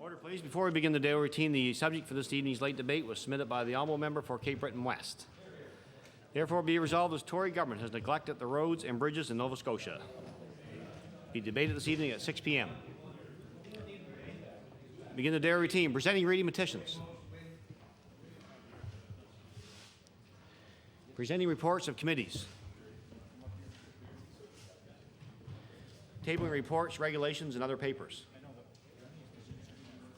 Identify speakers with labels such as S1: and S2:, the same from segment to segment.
S1: Order, please. Before we begin the daily routine, the subject for this evening's late debate was submitted by the honourable member for Cape Breton West. Therefore, be resolved as Tory government has neglected the roads and bridges in Nova Scotia. Be debated this evening at 6 p.m. Begin the daily routine. Presenting reading petitions. Presenting reports of committees. Tabling reports, regulations, and other papers.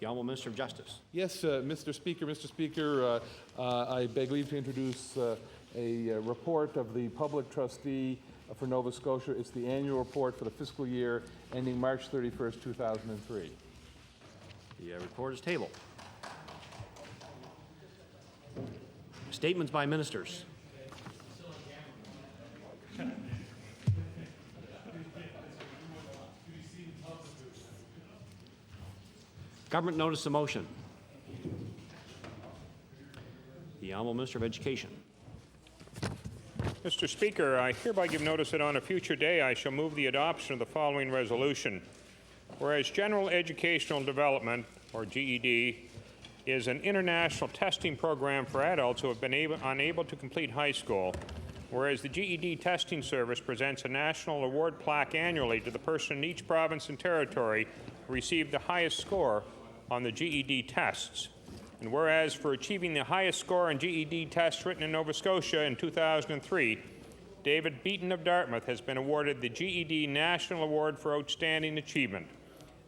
S1: The Honourable Minister of Justice.
S2: Yes, Mr. Speaker, I beg leave to introduce a report of the Public Trustee for Nova Scotia. It's the annual report for the fiscal year ending March 31st, 2003.
S1: The report is tabled. Statements by ministers. Government notice of motion. The Honourable Minister of Education.
S3: Mr. Speaker, I hereby give notice that on a future day I shall move the adoption of the following resolution. Whereas General Educational Development, or GED, is an international testing program for adults who have been unable to complete high school, whereas the GED testing service presents a national award plaque annually to the person in each province and territory who received the highest score on the GED tests. And whereas for achieving the highest score on GED tests written in Nova Scotia in 2003, David Beaton of Dartmouth has been awarded the GED National Award for Outstanding Achievement.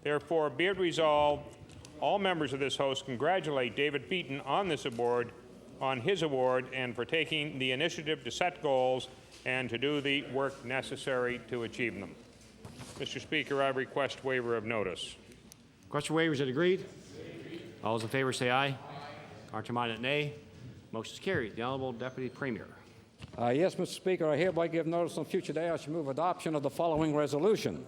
S3: Therefore, be it resolved, all members of this House congratulate David Beaton on his award, and for taking the initiative to set goals and to do the work necessary to achieve them. Mr. Speaker, I request waiver of notice.
S1: Question waivers, it agreed? All those in favor say aye. Counterminded, nay. Motion is carried. The Honourable Deputy Premier.
S4: Yes, Mr. Speaker, I hereby give notice on future day I shall move adoption of the following resolution.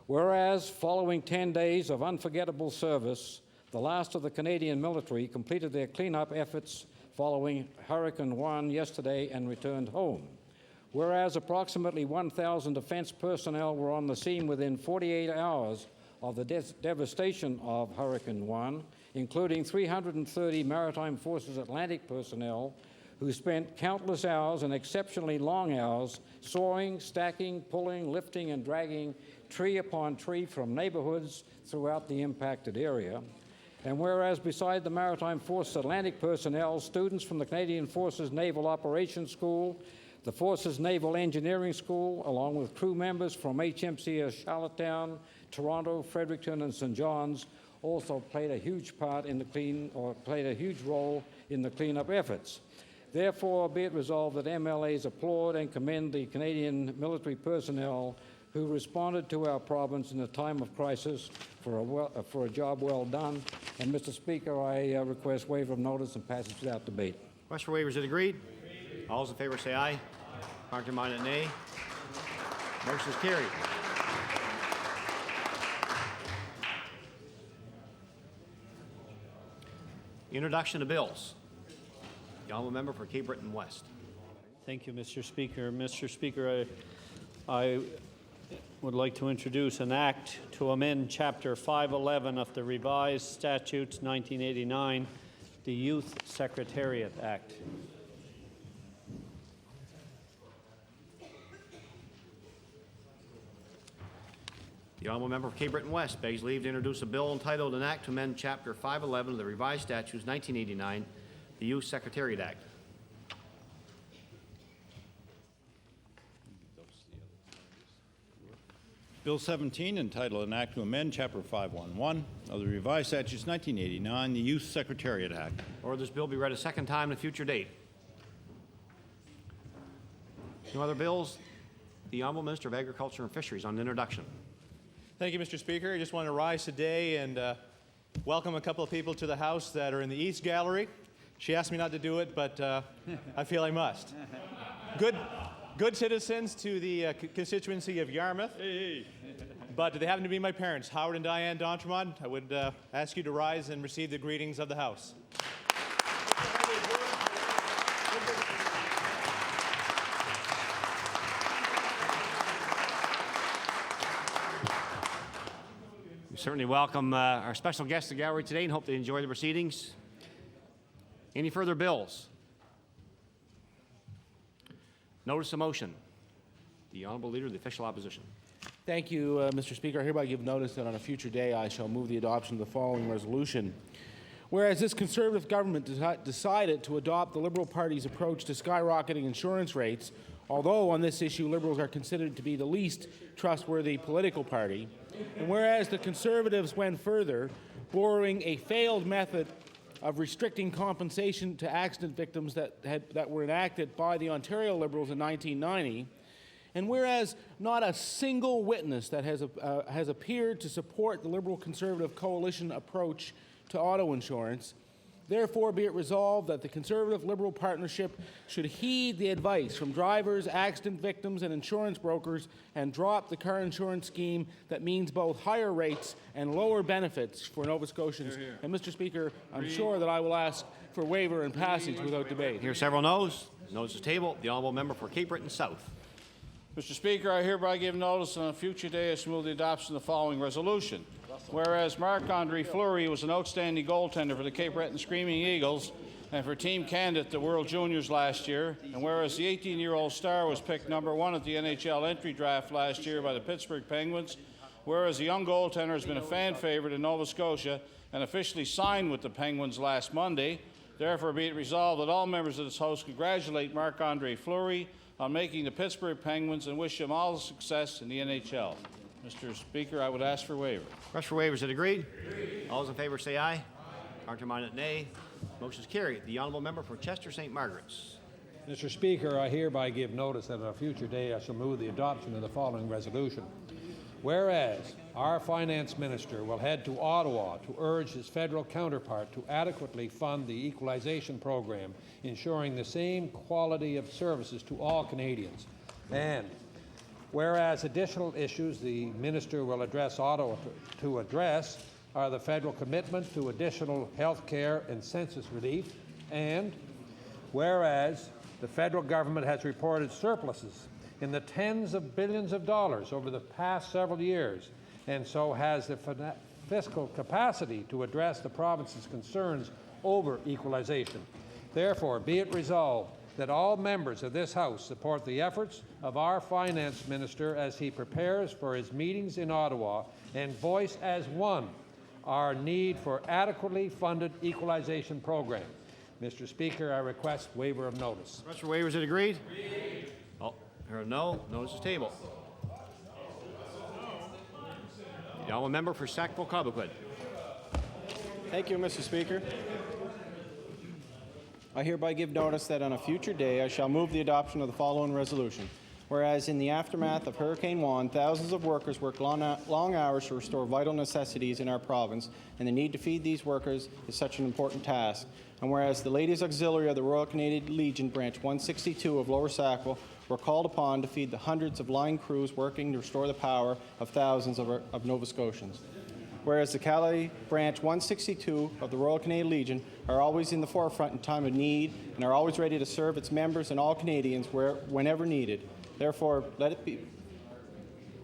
S4: Whereas, following 10 days of unforgettable service, the last of the Canadian military completed their cleanup efforts following Hurricane Juan yesterday and returned home. Whereas, approximately 1,000 defense personnel were on the scene within 48 hours of the devastation of Hurricane Juan, including 330 Maritime Forces Atlantic personnel who spent countless hours and exceptionally long hours sawing, stacking, pulling, lifting, and dragging tree upon tree from neighborhoods throughout the impacted area. And whereas beside the Maritime Forces Atlantic personnel, students from the Canadian Forces Naval Operations School, the Forces Naval Engineering School, along with crew members from HMCS Charlottetown, Toronto, Fredericton, and St. John's, also played a huge role in the cleanup efforts. Therefore, be it resolved that MLAs applaud and commend the Canadian military personnel who responded to our province in a time of crisis for a job well done. And, Mr. Speaker, I request waiver of notice and passage without debate.
S1: Question for waivers, it agreed? All those in favor say aye. Counterminded, nay. Motion is carried. Introduction of bills. The Honourable Member for Cape Breton West.
S5: Thank you, Mr. Speaker. Mr. Speaker, I would like to introduce an act to amend Chapter 511 of the Revised Statutes 1989, the Youth Secretariat Act.
S1: The Honourable Member for Cape Breton West begs leave to introduce a bill entitled An Act to Amend Chapter 511 of the Revised Statutes 1989, the Youth Secretariat Act.
S6: Bill 17, entitled An Act to Amend Chapter 511 of the Revised Statutes 1989, the Youth Secretariat Act.
S1: Order this bill be read a second time at a future date. No other bills? The Honourable Minister of Agriculture and Fisheries on introduction.
S7: Thank you, Mr. Speaker. I just want to rise today and welcome a couple of people to the House that are in the East Gallery. She asked me not to do it, but I feel I must. Good citizens to the constituency of Yarmouth, but they happen to be my parents, Howard and Diane D'Entremont. I would ask you to rise and receive the greetings of the House.
S1: We certainly welcome our special guests to the gallery today and hope they enjoy the proceedings. Any further bills? Notice of motion. The Honourable Leader of the Official Opposition.
S8: Thank you, Mr. Speaker. I hereby give notice that on a future day I shall move the adoption of the following resolution. Whereas this Conservative government decided to adopt the Liberal Party's approach to skyrocketing insurance rates, although on this issue Liberals are considered to be the least trustworthy political party, and whereas the Conservatives went further, borrowing a failed method of restricting compensation to accident victims that were enacted by the Ontario Liberals in 1990, and whereas not a single witness that has appeared to support the Liberal-Conservative coalition approach to auto insurance, therefore be it resolved that the Conservative-Liberal partnership should heed the advice from drivers, accident victims, and insurance brokers and drop the car insurance scheme that means both higher rates and lower benefits for Nova Scotians. Here, here. And Mr. Speaker, I'm sure that I will ask for waiver and passage without debate.
S1: Here are several noes. Noes is tabled. The Honourable Member for Cape Breton South.
S6: Mr. Speaker, I hereby give notice on a future day I shall move the adoption of the following resolution. Whereas Marc-Andre Fleury was an outstanding goaltender for the Cape Breton Screaming Eagles and for Team Canada at the World Juniors last year, and whereas the 18-year-old star was picked #1 at the NHL entry draft last year by the Pittsburgh Penguins, whereas the young goaltender has been a fan favorite in Nova Scotia and officially signed with the Penguins last Monday, therefore be it resolved that all members of this House congratulate Marc-Andre Fleury on making the Pittsburgh Penguins and wish him all success in the NHL. Mr. Speaker, I would ask for waiver.
S1: Request for waivers. Is it agreed? All those in favor say aye. Counterminded nay. Motion is carried. The honourable member for Chester St. Margaret's.
S4: Mr. Speaker, I hereby give notice that on a future day I shall move the adoption of the following resolution. Whereas our finance minister will head to Ottawa to urge his federal counterpart to adequately fund the equalization program, ensuring the same quality of services to all Canadians. And whereas additional issues the minister will address Ottawa to address are the federal commitment to additional health care and census relief, and whereas the federal government has reported surpluses in the tens of billions of dollars over the past several years, and so has the fiscal capacity to address the province's concerns over equalization. Therefore, be it resolved that all members of this House support the efforts of our finance minister as he prepares for his meetings in Ottawa and voice as one our need for adequately funded equalization program. Mr. Speaker, I request waiver of notice.
S1: Request for waivers. Is it agreed? Oh, heard no. Notice is tabled. The honourable member for Sackville-Cobequid.
S9: Thank you, Mr. Speaker. I hereby give notice that on a future day I shall move the adoption of the following resolution. Whereas in the aftermath of Hurricane Juan, thousands of workers worked long hours to restore vital necessities in our province, and the need to feed these workers is such an important task. And whereas the Ladies Auxiliary of the Royal Canadian Legion Branch 162 of Lower Sackville were called upon to feed the hundreds of line crews working to restore the power of thousands of Nova Scotians. Whereas the Calais Branch 162 of the Royal Canadian Legion are always in the forefront in time of need and are always ready to serve its members and all Canadians whenever needed. Therefore, be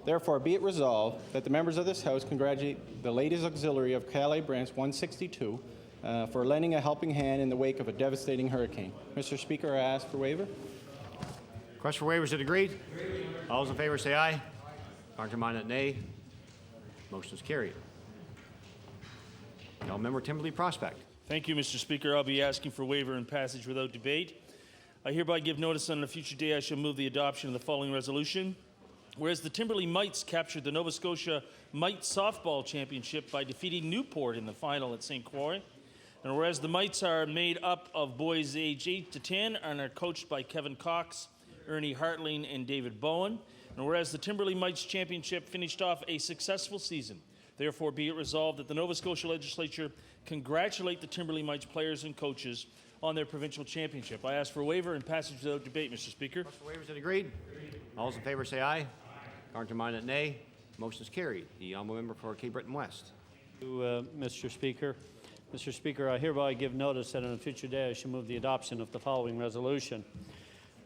S9: it resolved that the members of this House congratulate the Ladies Auxiliary of Calais Branch 162 for lending a helping hand in the wake of a devastating hurricane. Mr. Speaker, I ask for waiver.
S1: Request for waivers. Is it agreed? All those in favor say aye. Counterminded nay. Motion is carried. Now, member Timberley Prospect.
S10: Thank you, Mr. Speaker. I'll be asking for waiver and passage without debate. I hereby give notice on a future day I shall move the adoption of the following resolution. Whereas the Timberley Mites captured the Nova Scotia Mite Softball Championship by defeating Newport in the final at St. Croix, and whereas the Mites are made up of boys aged 8 to 10 and are coached by Kevin Cox, Ernie Hartling, and David Bowen, and whereas the Timberley Mites Championship finished off a successful season, therefore be it resolved that the Nova Scotia Legislature congratulate the Timberley Mites players and coaches on their provincial championship. I ask for waiver and passage without debate, Mr. Speaker.
S1: Request for waivers. Is it agreed? All those in favor say aye. Counterminded nay. Motion is carried. The honourable member for Cape Breton West.
S5: Mr. Speaker. Mr. Speaker, I hereby give notice that on a future day I shall move the adoption of the following resolution.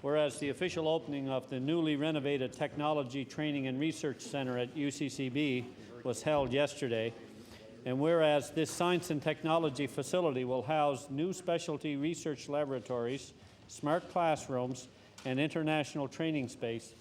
S5: Whereas the official opening of the newly renovated Technology Training and Research Centre at UCCB was held yesterday, and whereas this science and technology facility will house new specialty research laboratories, smart classrooms, and international training space,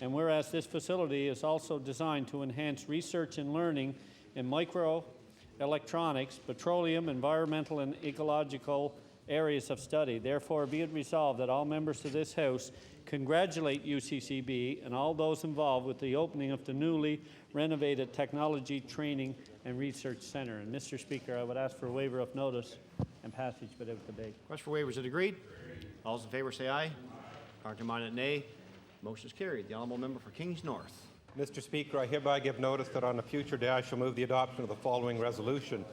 S5: and whereas this facility is also designed to enhance research and learning in microelectronics, petroleum, environmental, and ecological areas of study. Therefore, be it resolved that all members of this House congratulate UCCB and all those involved with the opening of the newly renovated Technology Training and Research Centre. And Mr. Speaker, I would ask for a waiver of notice and passage without debate.
S1: Request for waivers. Is it agreed? All those in favor say aye. Counterminded nay. Motion is carried. The honourable member for Kings North.
S11: Mr. Speaker, I hereby give notice that on a future day I shall move the adoption of the following resolution.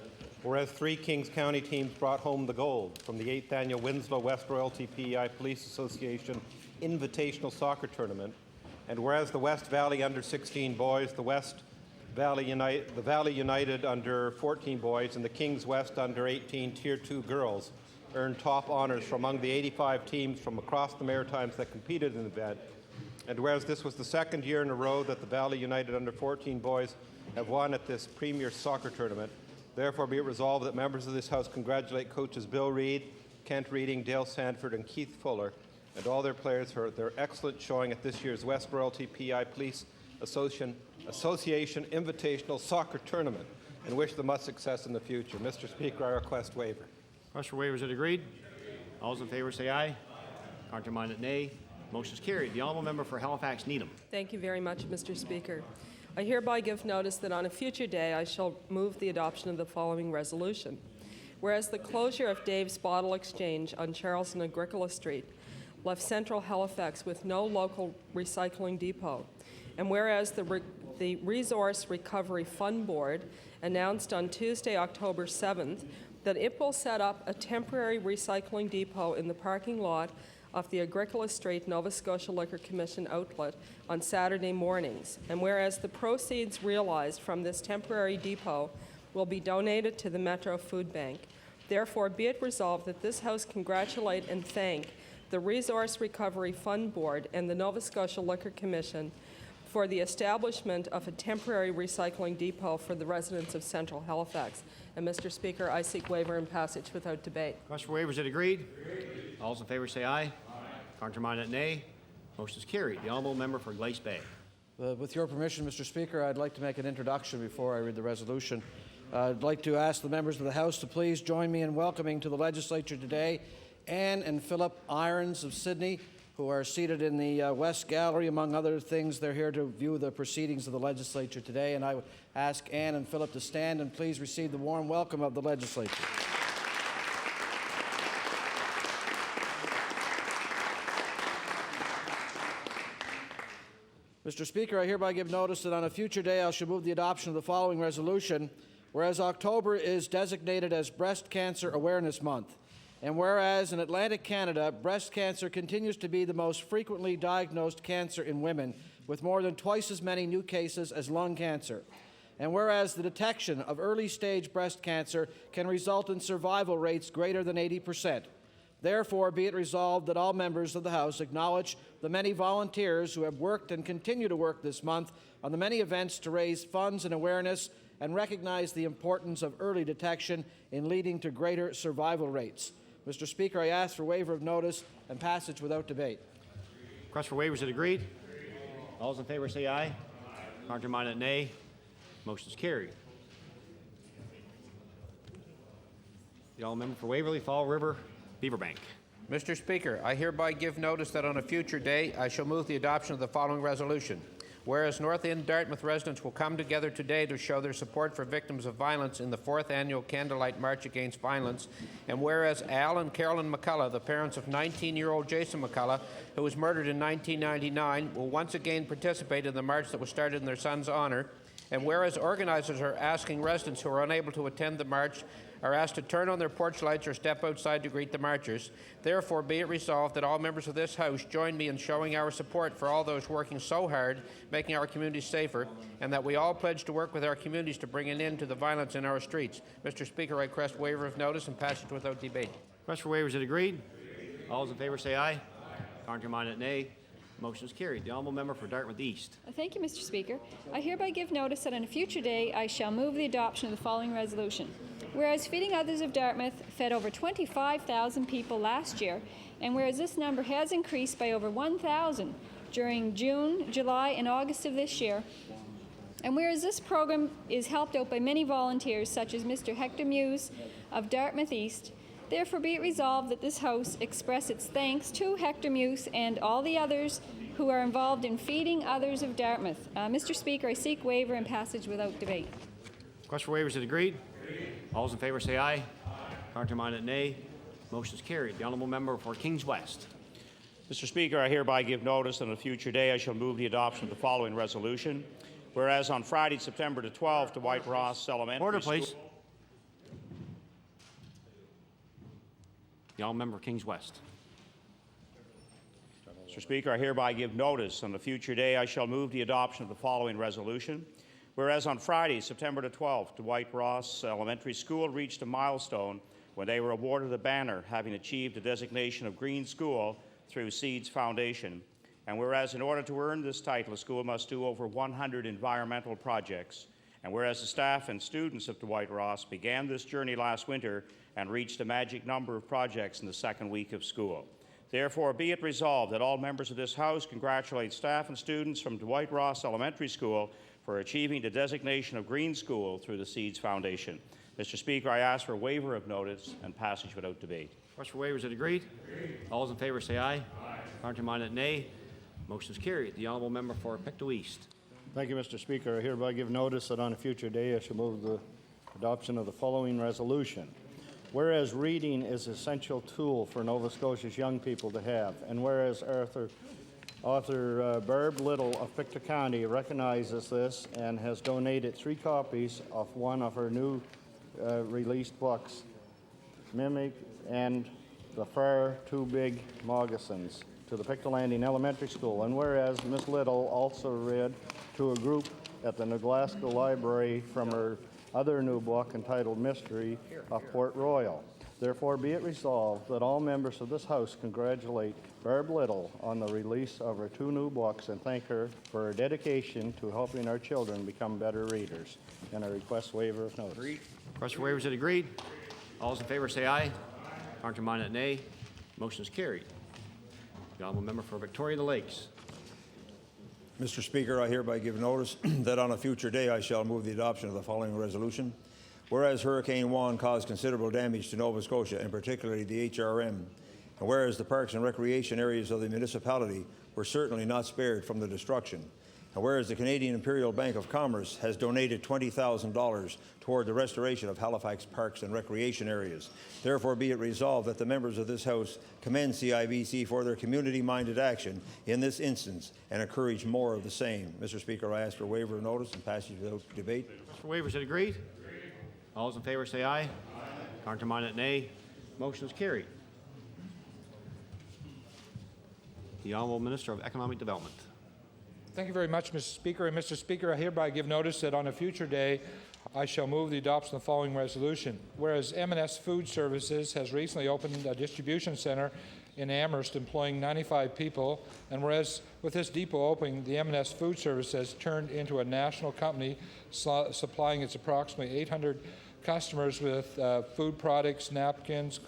S11: Whereas 3 Kings County teams brought home the gold from the 8th Annual Winslow West Royalty PEI Police Association Invitational Soccer Tournament, and whereas the West Valley Under-16 boys, the Valley United Under-14 boys, and the Kings West Under-18 Tier 2 girls earned top honours from among the 85 teams from across the Maritimes that competed in the event, And whereas this was the second year in a row that the Valley United Under-14 boys have won at this premier soccer tournament, therefore be it resolved that members of this House congratulate coaches Bill Reid, Kent Reading, Dale Sanford, and Keith Fuller, and all their players for their excellent showing at this year's West Royalty PI Police Association Invitational Soccer Tournament, and wish them much success in the future. Mr. Speaker, I request waiver.
S1: Request for waiver, is it agreed? All those in favor say aye. Counterminded, nay. Motion is carried. The honourable member for Halifax Needham.
S12: Thank you very much, Mr. Speaker. I hereby give notice that on a future day I shall move the adoption of the following resolution. Whereas the closure of Dave's Bottle Exchange on Charleston Agricola Street left central Halifax with no local recycling depot, and whereas the Resource Recovery Fund Board announced on Tuesday, October 7th, that it will set up a temporary recycling depot in the parking lot of the Agricola Street Nova Scotia Liquor Commission outlet on Saturday mornings, and whereas the proceeds realized from this temporary depot will be donated to the Metro Food Bank. Therefore, be it resolved that this House congratulate and thank the Resource Recovery Fund Board and the Nova Scotia Liquor Commission for the establishment of a temporary recycling depot for the residents of Central Halifax. And Mr. Speaker, I seek waiver and passage without debate.
S1: Request for waiver, is it agreed? All those in favor say aye. Counterminded, nay. Motion is carried. The honourable member for Glace Bay.
S13: With your permission, Mr. Speaker, I'd like to make an introduction before I read the resolution. I'd like to ask the members of the House to please join me in welcoming to the legislature today Anne and Philip Irons of Sydney, who are seated in the West Gallery. Among other things, they're here to view the proceedings of the legislature today, and I would ask Anne and Philip to stand and please receive the warm welcome of the legislature. Mr. Speaker, I hereby give notice that on a future day I shall move the adoption of the following resolution. Whereas October is designated as Breast Cancer Awareness Month, and whereas in Atlantic Canada, breast cancer continues to be the most frequently diagnosed cancer in women, with more than twice as many new cases as lung cancer, and whereas the detection of early-stage breast cancer can result in survival rates greater than 80%. Therefore, be it resolved that all members of the House acknowledge the many volunteers who have worked and continue to work this month on the many events to raise funds and awareness, and recognize the importance of early detection in leading to greater survival rates. Mr. Speaker, I ask for waiver of notice and passage without debate.
S1: Request for waiver, is it agreed? All those in favor say aye. Counterminded, nay. Motion is carried. The honourable member for Waverley, Fall River, Beaverbank.
S14: Mr. Speaker, I hereby give notice that on a future day I shall move the adoption of the following resolution. Whereas North End Dartmouth residents will come together today to show their support for victims of violence in the 4th Annual Candlelight March Against Violence, and whereas Al and Carolyn McCullough, the parents of 19-year-old Jason McCullough, who was murdered in 1999, will once again participate in the march that was started in their son's honour, and whereas organizers are asking residents who are unable to attend the march are asked to turn on their porch lights or step outside to greet the marchers. Therefore, be it resolved that all members of this House join me in showing our support for all those working so hard, making our communities safer, and that we all pledge to work with our communities to bring an end to the violence in our streets. Mr. Speaker, I request waiver of notice and passage without debate.
S1: Request for waiver, is it agreed? All those in favor say aye. Counterminded, nay. Motion is carried. The honourable member for Dartmouth East.
S15: Thank you, Mr. Speaker. I hereby give notice that on a future day I shall move the adoption of the following resolution. Whereas Feeding Others of Dartmouth fed over 25,000 people last year, and whereas this number has increased by over 1,000 during June, July, and August of this year, and whereas this program is helped out by many volunteers such as Mr. Hector Muse of Dartmouth East, therefore be it resolved that this House express its thanks to Hector Muse and all the others who are involved in Feeding Others of Dartmouth. Mr. Speaker, I seek waiver and passage without debate.
S1: Request for waiver, is it agreed? All those in favor say aye. Counterminded, nay. Motion is carried. The honourable member for Kings West.
S3: Mr. Speaker, I hereby give notice that on a future day I shall move the adoption of the following resolution. Whereas on Friday, September the 12th, the White Ross Elementary
S1: Order,
S3: School...
S1: please. The honourable member for Kings West.
S3: Mr. Speaker, I hereby give notice on a future day I shall move the adoption of the following resolution. Whereas on Friday, September the 12th, Dwight Ross Elementary School reached a milestone when they were awarded a banner having achieved the designation of Green School through Seeds Foundation.
S16: And whereas in order to earn this title, a school must do over 100 environmental projects, and whereas the staff and students of Dwight Ross began this journey last winter and reached a magic number of projects in the second week of school. Therefore, be it resolved that all members of this House congratulate staff and students from Dwight Ross Elementary School for achieving the designation of Green School through the Seeds Foundation. Mr. Speaker, I ask for a waiver of notice and passage without debate.
S1: Question for waivers, is it agreed? All those in favor say aye. Counterminded, nay. Motion is carried. The honourable member for Pictou East.
S17: Thank you, Mr. Speaker. I hereby give notice that on a future day I shall move the adoption of the following resolution. Whereas reading is an essential tool for Nova Scotia's young people to have, and whereas author Barb Little of Pictou County recognizes this and has donated 3 copies of one of her new released books, Mimic and The Far Too Big Moccasins, to the Pictou Landing Elementary School, and whereas Ms. Little also read to a group at the Nebraska Library from her other new book entitled Mystery of Port Royal. Therefore, be it resolved that all members of this House congratulate Barb Little on the release of her 2 new books and thank her for her dedication to helping our children become better readers. And I request waiver of notice.
S1: Agreed. Question for waivers, is it agreed? All those in favor say aye. Counterminded, nay. Motion is carried. The honourable member for Victoria the Lakes.
S18: Mr. Speaker, I hereby give notice that on a future day I shall move the adoption of the following resolution. Whereas Hurricane Juan caused considerable damage to Nova Scotia, and particularly the HRM, and whereas the parks and recreation areas of the municipality were certainly not spared from the destruction, and whereas the Canadian Imperial Bank of Commerce has donated $20,000 toward the restoration of Halifax parks and recreation areas. Therefore, be it resolved that the members of this House commend CIBC for their community-minded action in this instance and encourage more of the same. Mr. Speaker, I ask for waiver of notice and passage without debate.
S1: For waivers, is it agreed? All those in favor say aye. Counterminded, nay. Motion is carried. The Honourable Minister of Economic Development.
S19: Thank you very much, Mr. Speaker. And Mr. Speaker, I hereby give notice that on a future day I shall move the adoption of the following resolution. Whereas M&S Food Services has recently opened a distribution center in Amherst employing 95 people, and whereas with this depot opening, the M&S Food Service has turned into a national company supplying its approximately 800 customers with food products, napkins,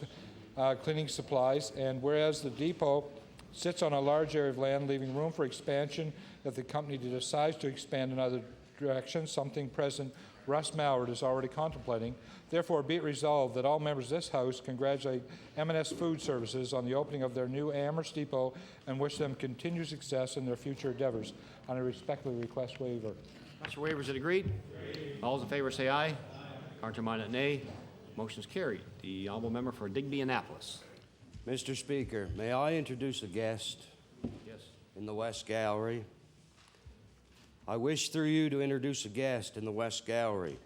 S19: cleaning supplies, and whereas the depot sits on a large area of land, leaving room for expansion if the company decides to expand in other directions, something President Russ Mallard is already contemplating. Therefore, be it resolved that all members of this House congratulate M&S Food Services on the opening of their new Amherst depot and wish them continued success in their future endeavors. And I respectfully request waiver.
S1: That's for waivers, is it agreed? All those in favor say aye. Counterminded, nay. Motion is carried. The honourable member for Digby Annapolis.
S20: Mr. Speaker, may I introduce a guest in the West Gallery? I wish through you to introduce a guest in the West Gallery,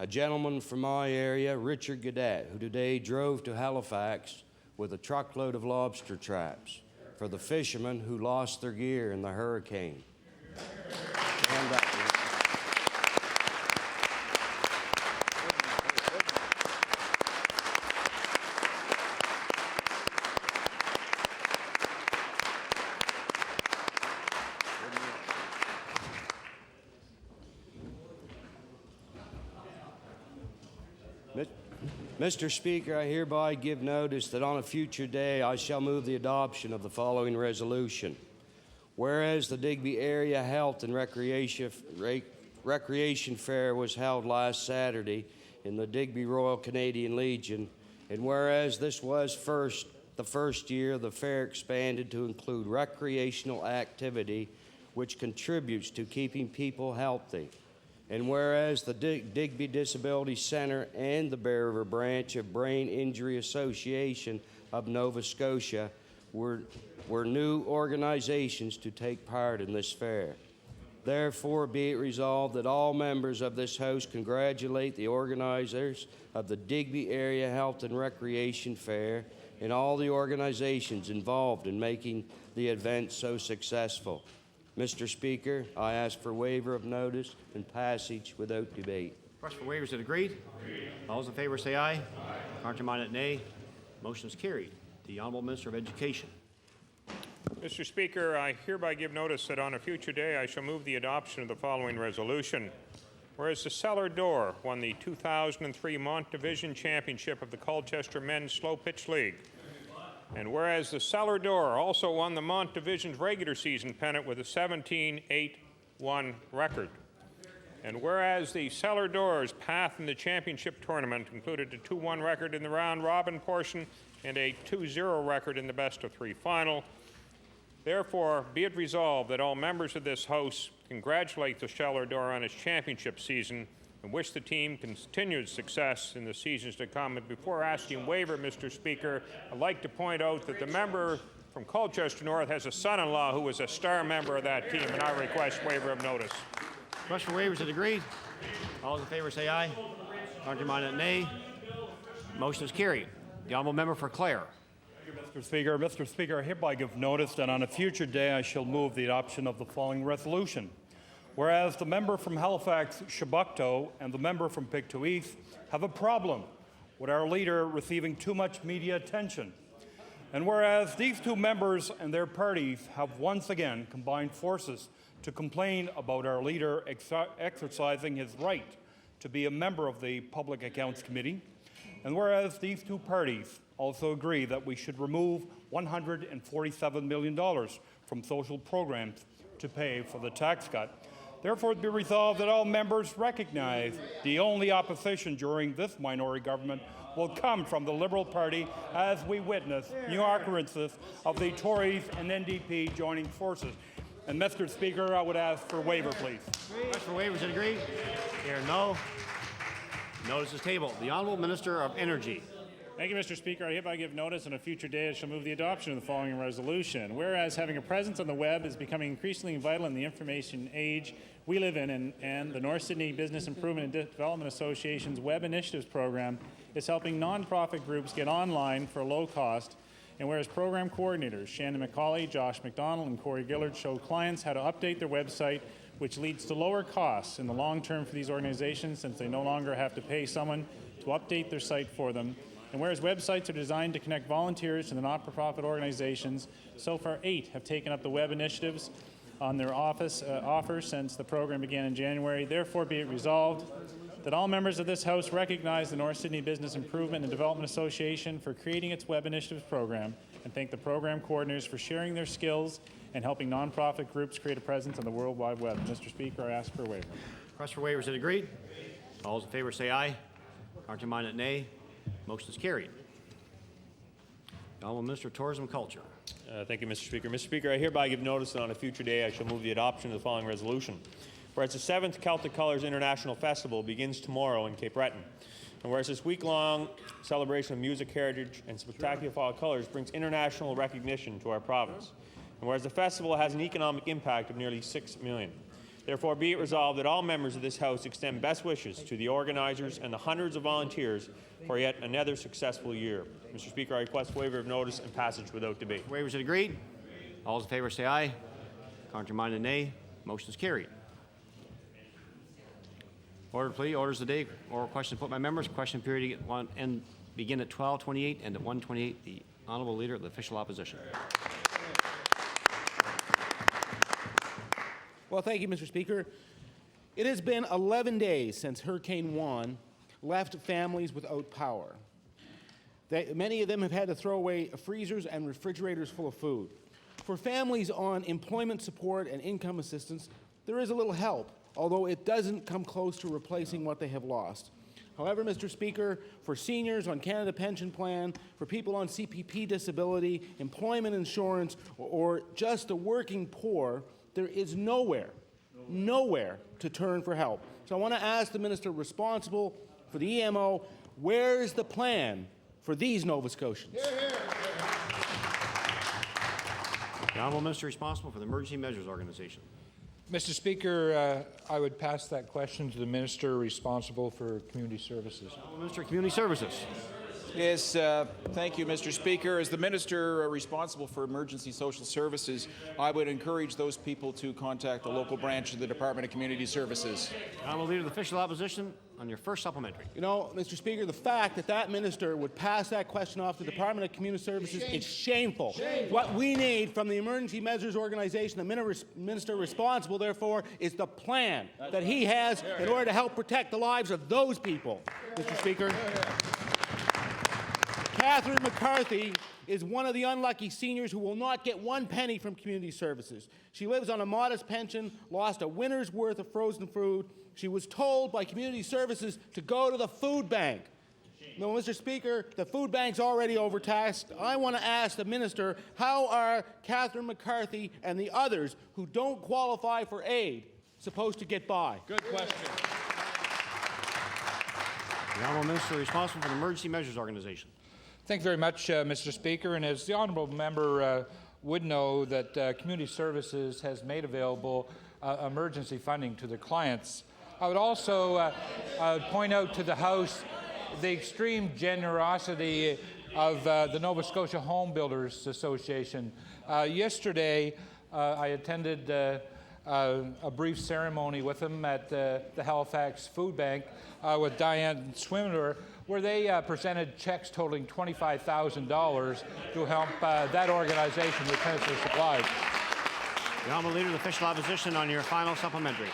S20: a gentleman from my area, Richard Gadet, who today drove to Halifax with a truckload of lobster traps for the fishermen who lost their gear in the hurricane. Mr. Speaker, I hereby give notice that on a future day I shall move the adoption of the following resolution. Whereas the Digby Area Health and Recreation Fair was held last Saturday in the Digby Royal Canadian Legion, and whereas this was the first year the fair expanded to include recreational activity which contributes to keeping people healthy, and whereas the Digby Disability Center and the Bear River branch of Brain Injury Association of Nova Scotia were new organizations to take part in this fair. Therefore, be it resolved that all members of this House congratulate the organizers of the Digby Area Health and Recreation Fair and all the organizations involved in making the event so successful. Mr. Speaker, I ask for waiver of notice and passage without debate.
S1: Request for waivers, is it agreed? All those in favor say aye. Counterminded, nay. Motion is carried. The Honourable Minister of Education.
S3: Mr. Speaker, I hereby give notice that on a future day I shall move the adoption of the following resolution. Whereas the Cellar Door won the 2003 Mont Division Championship of the Colchester Men's Slow Pitch League. And whereas the Cellar Door also won the Mont Division's regular season pennant with a 17-8-1 record. And whereas the Cellar Door's path in the championship tournament included a 2-1 record in the round-robin portion and a 2-0 record in the best-of-3 final, therefore, be it resolved that all members of this House congratulate the Cellar Door on its championship season and wish the team continued success in the seasons to come. And before asking waiver, Mr. Speaker, I'd like to point out that the member from Colchester North has a son-in-law who was a star member of that team, and I request waiver of notice.
S1: Request for waivers is agreed. All those in favor say aye. Contrary-minded, nay. Motion is carried. The honourable member for Clare.
S21: Mr. Speaker, I hereby give notice that on a future day I shall move the adoption of the following resolution. Whereas the member from Halifax, Shabukto, and the member from Pictou East have a problem with our leader receiving too much media attention. And whereas these two members and their parties have once again combined forces to complain about our leader exercising his right to be a member of the Public Accounts Committee, and whereas these two parties also agree that we should remove $147 million from social programs to pay for the tax cut, therefore it be resolved that all members recognize the only opposition during this minority government will come from the Liberal Party as we witness new occurrences of the Tories and NDP joining forces. And Mr. Speaker, I would ask for waiver, please.
S1: Request for waivers is agreed. Here, no. Notice is tabled. The Honourable Minister of Energy.
S22: Thank you, Mr. Speaker. I hereby give notice on a future day I shall move the adoption of the following resolution. Whereas having a presence on the web is becoming increasingly vital in the information age we live in, and the North Sydney Business Improvement and Development Association's Web Initiatives Program is helping nonprofit groups get online for low cost. And whereas program coordinators Shannon McCauley, Josh McDonald, and Corey Gillard show clients how to update their website, which leads to lower costs in the long term for these organizations since they no longer have to pay someone to update their site for them. And whereas websites are designed to connect volunteers to the not-for-profit organizations, so far 8 have taken up the web initiatives on their offers since the program began in January. Therefore, be it resolved that all members of this House recognize the North Sydney Business Improvement and Development Association for creating its Web Initiatives program and thank the program coordinators for sharing their skills and helping nonprofit groups create a presence on the World Wide Web. Mr. Speaker, I ask for a waiver.
S1: Request for waivers is agreed. All those in favor say aye. Contrary-minded, nay. Motion is carried. The Honourable Minister of Tourism and Culture.
S23: Thank you, Mr. Speaker. Mr. Speaker, I hereby give notice that on a future day I shall move the adoption of the following resolution. Whereas the 7th Celtic Colours International Festival begins tomorrow in Cape Breton, and whereas this week-long celebration of music, heritage, and spectacular fall colours brings international recognition to our province, and whereas the festival has an economic impact of nearly $6 million. Therefore, be it resolved that all members of this House extend best wishes to the organisers and the hundreds of volunteers for yet another successful year. Mr. Speaker, I request waiver of notice and passage without debate.
S1: Waivers are agreed. All those in favor say aye. Contrary-minded, nay. Motion is carried. Order, please. Orders of the day. Oral question put by members. Question period begin at 12:28 and at 1:28. The Honourable Leader of the Official Opposition.
S8: Well, thank you, Mr. Speaker. It has been 11 days since Hurricane Juan left families without power. Many of them have had to throw away freezers and refrigerators full of food. For families on employment support and income assistance, there is a little help, although it doesn't come close to replacing what they have lost. However, Mr. Speaker, for seniors on Canada Pension Plan, for people on CPP disability, employment insurance, or just the working poor, there is nowhere to turn for help. So I want to ask the minister responsible for the EMO, where's the plan for these Nova Scotians?
S1: The Honourable Minister responsible for the Emergency Measures Organization.
S19: Mr. Speaker, I would pass that question to the Minister responsible for Community Services.
S1: Honourable Minister of Community Services.
S2: Yes, thank you, Mr. Speaker. As the Minister responsible for emergency social services, I would encourage those people to contact the local branch of the Department of Community Services.
S1: Honourable Leader of the Official Opposition, on your first supplementary.
S8: You know, Mr. Speaker, the fact that that minister would pass that question off to the Department of Community Services is shameful. What we need from the Emergency Measures Organization, the minister responsible, therefore, is the plan that he has in order to help protect the lives of those people, Mr. Speaker. Catherine McCarthy is one of the unlucky seniors who will not get 1 penny from community services. She lives on a modest pension, lost a winter's worth of frozen food. She was told by community services to go to the food bank. No, Mr. Speaker, the food bank's already overtaxed. I want to ask the minister, how are Catherine McCarthy and the others who don't qualify for aid supposed to get by?
S2: Good question.
S1: The Honourable Minister responsible for the Emergency Measures Organization.
S19: Thank you very much, Mr. Speaker. And as the honourable member would know, that Community Services has made available emergency funding to their clients. I would also point out to the House the extreme generosity of the Nova Scotia Home Builders Association. Yesterday, I attended a brief ceremony with them at the Halifax Food Bank with Diane Swimmer, where they presented checks totaling $25,000 to help that organization replenish their supplies.
S1: The Honourable Leader of the Official Opposition, on your final supplementary.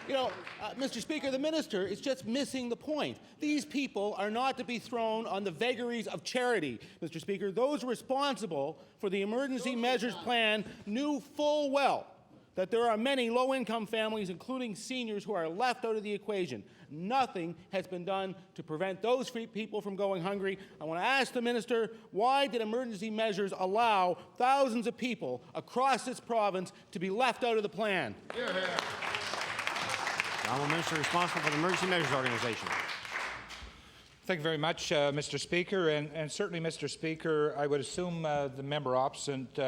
S8: You know, Mr. Speaker, the minister is just missing the point. These people are not to be thrown on the vagaries of charity, Mr. Speaker. Those responsible for the emergency measures plan knew full well that there are many low-income families, including seniors, who are left out of the equation. Nothing has been done to prevent those people from going hungry. I want to ask the minister, why did emergency measures allow thousands of people across this province to be left out of the plan?
S1: The Honourable Minister responsible for the Emergency Measures Organization.
S19: Thank you very much, Mr. Speaker. And certainly, Mr. Speaker, I would assume the member opposite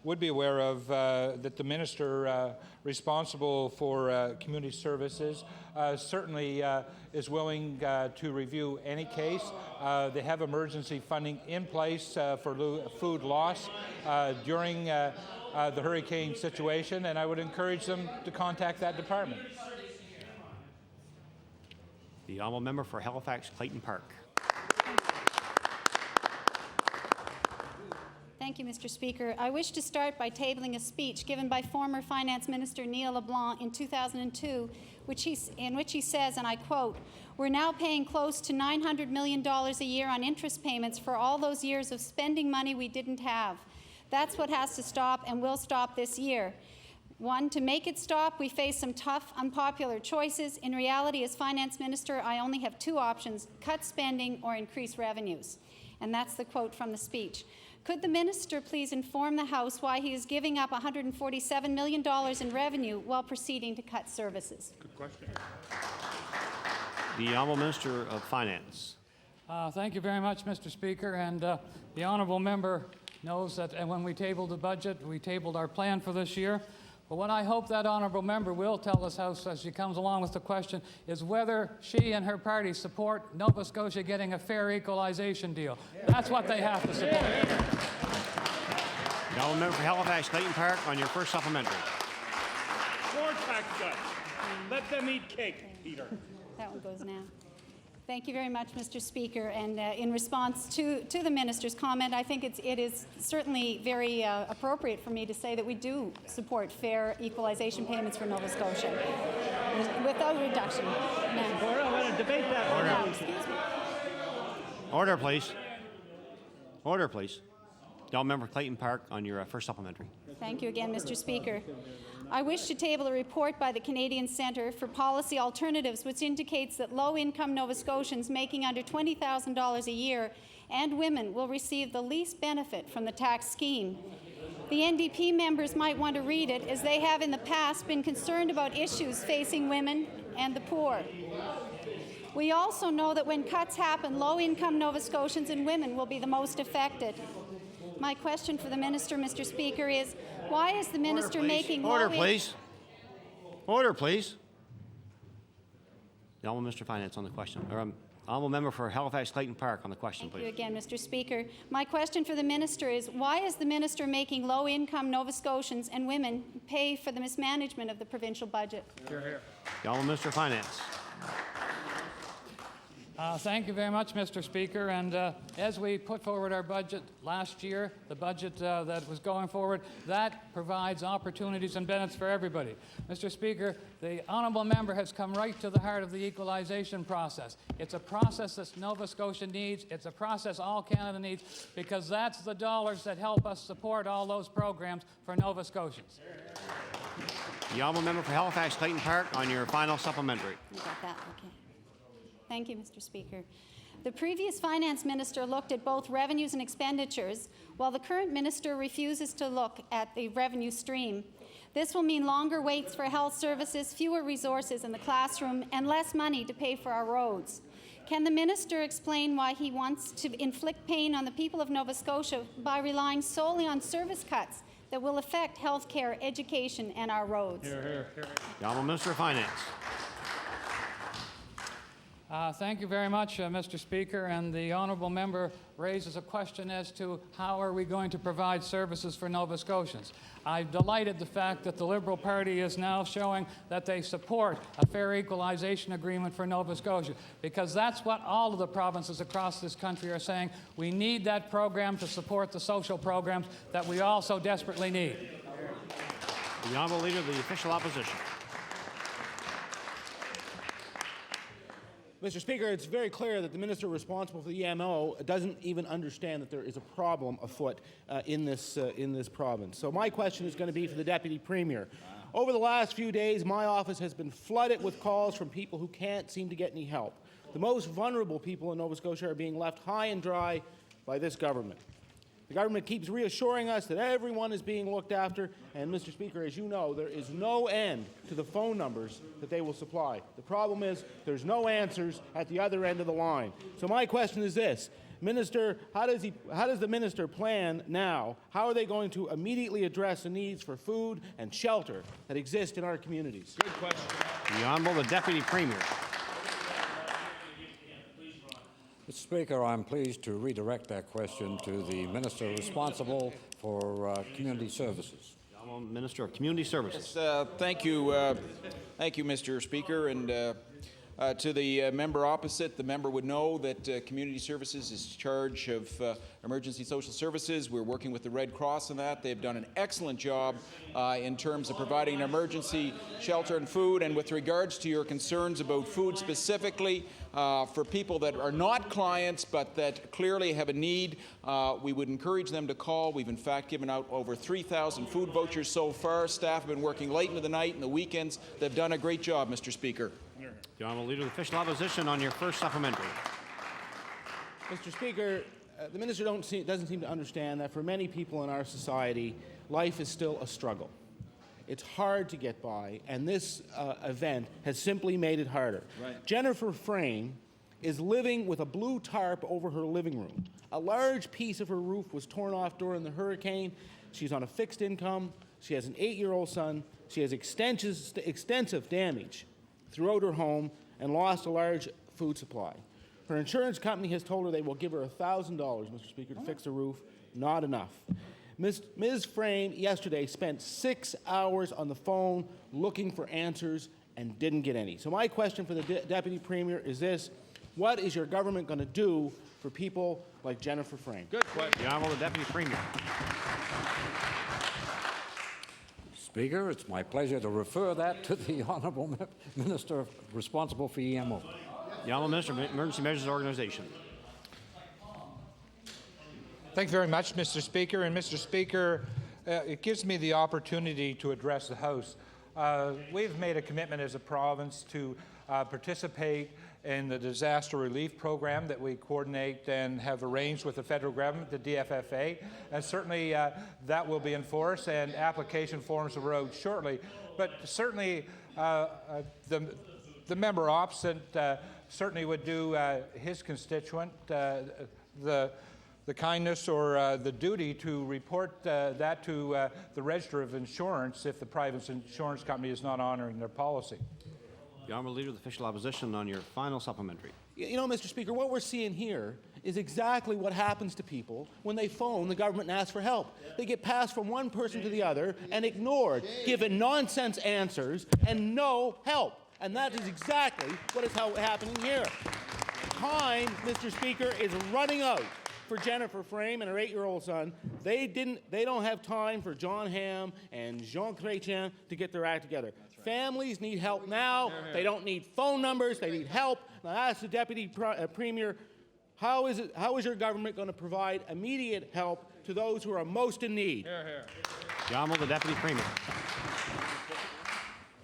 S19: would be aware of that the minister responsible for community services certainly is willing to review any case. They have emergency funding in place for food loss during the hurricane situation, and I would encourage them to contact that department.
S1: The Honourable Member for Halifax Clayton Park.
S6: Thank you, Mr. Speaker. I wish to start by tabling a speech given by former Finance Minister Neil LeBlanc in 2002, in which he says, and I quote, "We're now paying close to $900 million a year on interest payments for all those years of spending money we didn't have. That's what has to stop and will stop this year. One, to make it stop, we face some tough, unpopular choices. In reality, as Finance Minister, I only have two options: cut spending or increase revenues." And that's the quote from the speech. Could the minister please inform the House why he is giving up $147 million in revenue while proceeding to cut services?
S3: Good question.
S1: The Honourable Minister of Finance.
S7: Thank you very much, Mr. Speaker. And the honourable member knows that when we tabled the budget, we tabled our plan for this year. But what I hope that honourable member will tell this House as she comes along with the question is whether she and her party support Nova Scotia getting a fair equalization deal. That's what they have to support.
S1: The Honourable Member for Halifax Clayton Park, on your first supplementary.
S22: More tax cuts. Let them eat cake, Peter.
S6: That one goes now. Thank you very much, Mr. Speaker. And in response to the minister's comment, I think it is certainly very appropriate for me to say that we do support fair equalization payments for Nova Scotia without reduction.
S5: I want to debate that.
S6: Order. Excuse me.
S1: Order, please. Order, please. The Honourable Member for Clayton Park, on your first supplementary.
S6: Thank you again, Mr. Speaker. I wish to table a report by the Canadian Centre for Policy Alternatives which indicates that low-income Nova Scotians making under $20,000 a year and women will receive the least benefit from the tax scheme. The NDP members might want to read it, as they have in the past been concerned about issues facing women and the poor. We also know that when cuts happen, low-income Nova Scotians and women will be the most affected. My question for the minister, Mr. Speaker, is why is the minister making
S1: Order, please. Order, please. The Honourable Minister of Finance on the question. Honourable Member for Halifax-Clayton Park on the question,
S6: Thank you
S1: please.
S6: again, Mr. Speaker. My question for the minister is, why is the minister making low-income Nova Scotians and women pay for the mismanagement of the provincial budget?
S19: Hear, hear.
S1: The Honourable Minister of Finance.
S7: Thank you very much, Mr. Speaker. And as we put forward our budget last year, the budget that was going forward, that provides opportunities and benefits for everybody. Mr. Speaker, the honourable member has come right to the heart of the equalization process. It's a process that Nova Scotia needs. It's a process all Canada needs, because that's the dollars that help us support all those programs for Nova Scotians.
S1: The Honourable Member for Halifax-Clayton Park on your final supplementary.
S6: You got that, okay. Thank you, Mr. Speaker. The previous finance minister looked at both revenues and expenditures, while the current minister refuses to look at the revenue stream. This will mean longer waits for health services, fewer resources in the classroom, and less money to pay for our roads. Can the minister explain why he wants to inflict pain on the people of Nova Scotia by relying solely on service cuts that will affect health care, education, and our roads?
S19: Hear, hear, hear.
S1: The Honourable Minister of Finance.
S7: Thank you very much, Mr. Speaker. And the honourable member raises a question as to how are we going to provide services for Nova Scotians. I'm delighted the fact that the Liberal Party is now showing that they support a fair equalization agreement for Nova Scotia, because that's what all of the provinces across this country are saying. We need that program to support the social programs that we all so desperately need.
S1: The Honourable Leader of the Official Opposition.
S8: Mr. Speaker, it's very clear that the minister responsible for the EMO doesn't even understand that there is a problem afoot in this province. So my question is going to be for the Deputy Premier. Over the last few days, my office has been flooded with calls from people who can't seem to get any help. The most vulnerable people in Nova Scotia are being left high and dry by this government. The government keeps reassuring us that everyone is being looked after, and Mr. Speaker, as you know, there is no end to the phone numbers that they will supply. The problem is there's no answers at the other end of the line. So my question is this. Minister, how does the minister plan now? How are they going to immediately address the needs for food and shelter that exist in our communities?
S19: Good question.
S1: The Honourable the Deputy Premier.
S4: Mr. Speaker, I'm pleased to redirect that question to the Minister responsible for Community Services.
S1: The Honourable Minister of Community Services.
S2: Yes, thank you, Mr. Speaker. And to the member opposite, the member would know that Community Services is in charge of emergency social services. We're working with the Red Cross on that. They've done an excellent job in terms of providing an emergency shelter and food. And with regards to your concerns about food specifically, for people that are not clients but that clearly have a need, we would encourage them to call. We've in fact given out over 3,000 food vouchers so far. Staff have been working late into the night and the weekends. They've done a great job, Mr. Speaker.
S1: The Honourable Leader of the Official Opposition on your first supplementary.
S8: Mr. Speaker, the minister doesn't seem to understand that for many people in our society, life is still a struggle. It's hard to get by, and this event has simply made it harder.
S2: Right.
S8: Jennifer Frame is living with a blue tarp over her living room. A large piece of her roof was torn off during the hurricane. She's on a fixed income. She has an 8-year-old son. She has extensive damage throughout her home and lost a large food supply. Her insurance company has told her they will give her $1,000, Mr. Speaker, to fix the roof. Not enough. Ms. Frame yesterday spent 6 hours on the phone looking for answers and didn't get any. So my question for the Deputy Premier is this. What is your government going to do for people like Jennifer Frame?
S2: Good question.
S1: The Honourable Deputy Premier.
S4: Speaker, it's my pleasure to refer that to the Honourable Minister responsible for EMO.
S1: The Honourable Minister of Emergency Measures Organization.
S19: Thank you very much, Mr. Speaker. And Mr. Speaker, it gives me the opportunity to address the House. We've made a commitment as a province to participate in the disaster relief program that we coordinate and have arranged with the federal government, the DFFA, and certainly that will be enforced and application forms will roll out shortly. But certainly the member opposite certainly would do his constituent the kindness or the duty to report that to the Register of Insurance if the private insurance company is not honoring their policy.
S1: The Honourable Leader of the Official Opposition on your final supplementary.
S8: You know, Mr. Speaker, what we're seeing here is exactly what happens to people when they phone the government and ask for help. They get passed from one person to the other and ignored, given nonsense answers and no help. And that is exactly what is happening here. Time, Mr. Speaker, is running out for Jennifer Frame and her 8-year-old son. They don't have time for John Hamm and Jean Chrétien to get their act together. Families need help now. They don't need phone numbers. They need help. And I ask the Deputy Premier, how is your government going to provide immediate help to those who are most in need?
S1: The Honourable the Deputy Premier.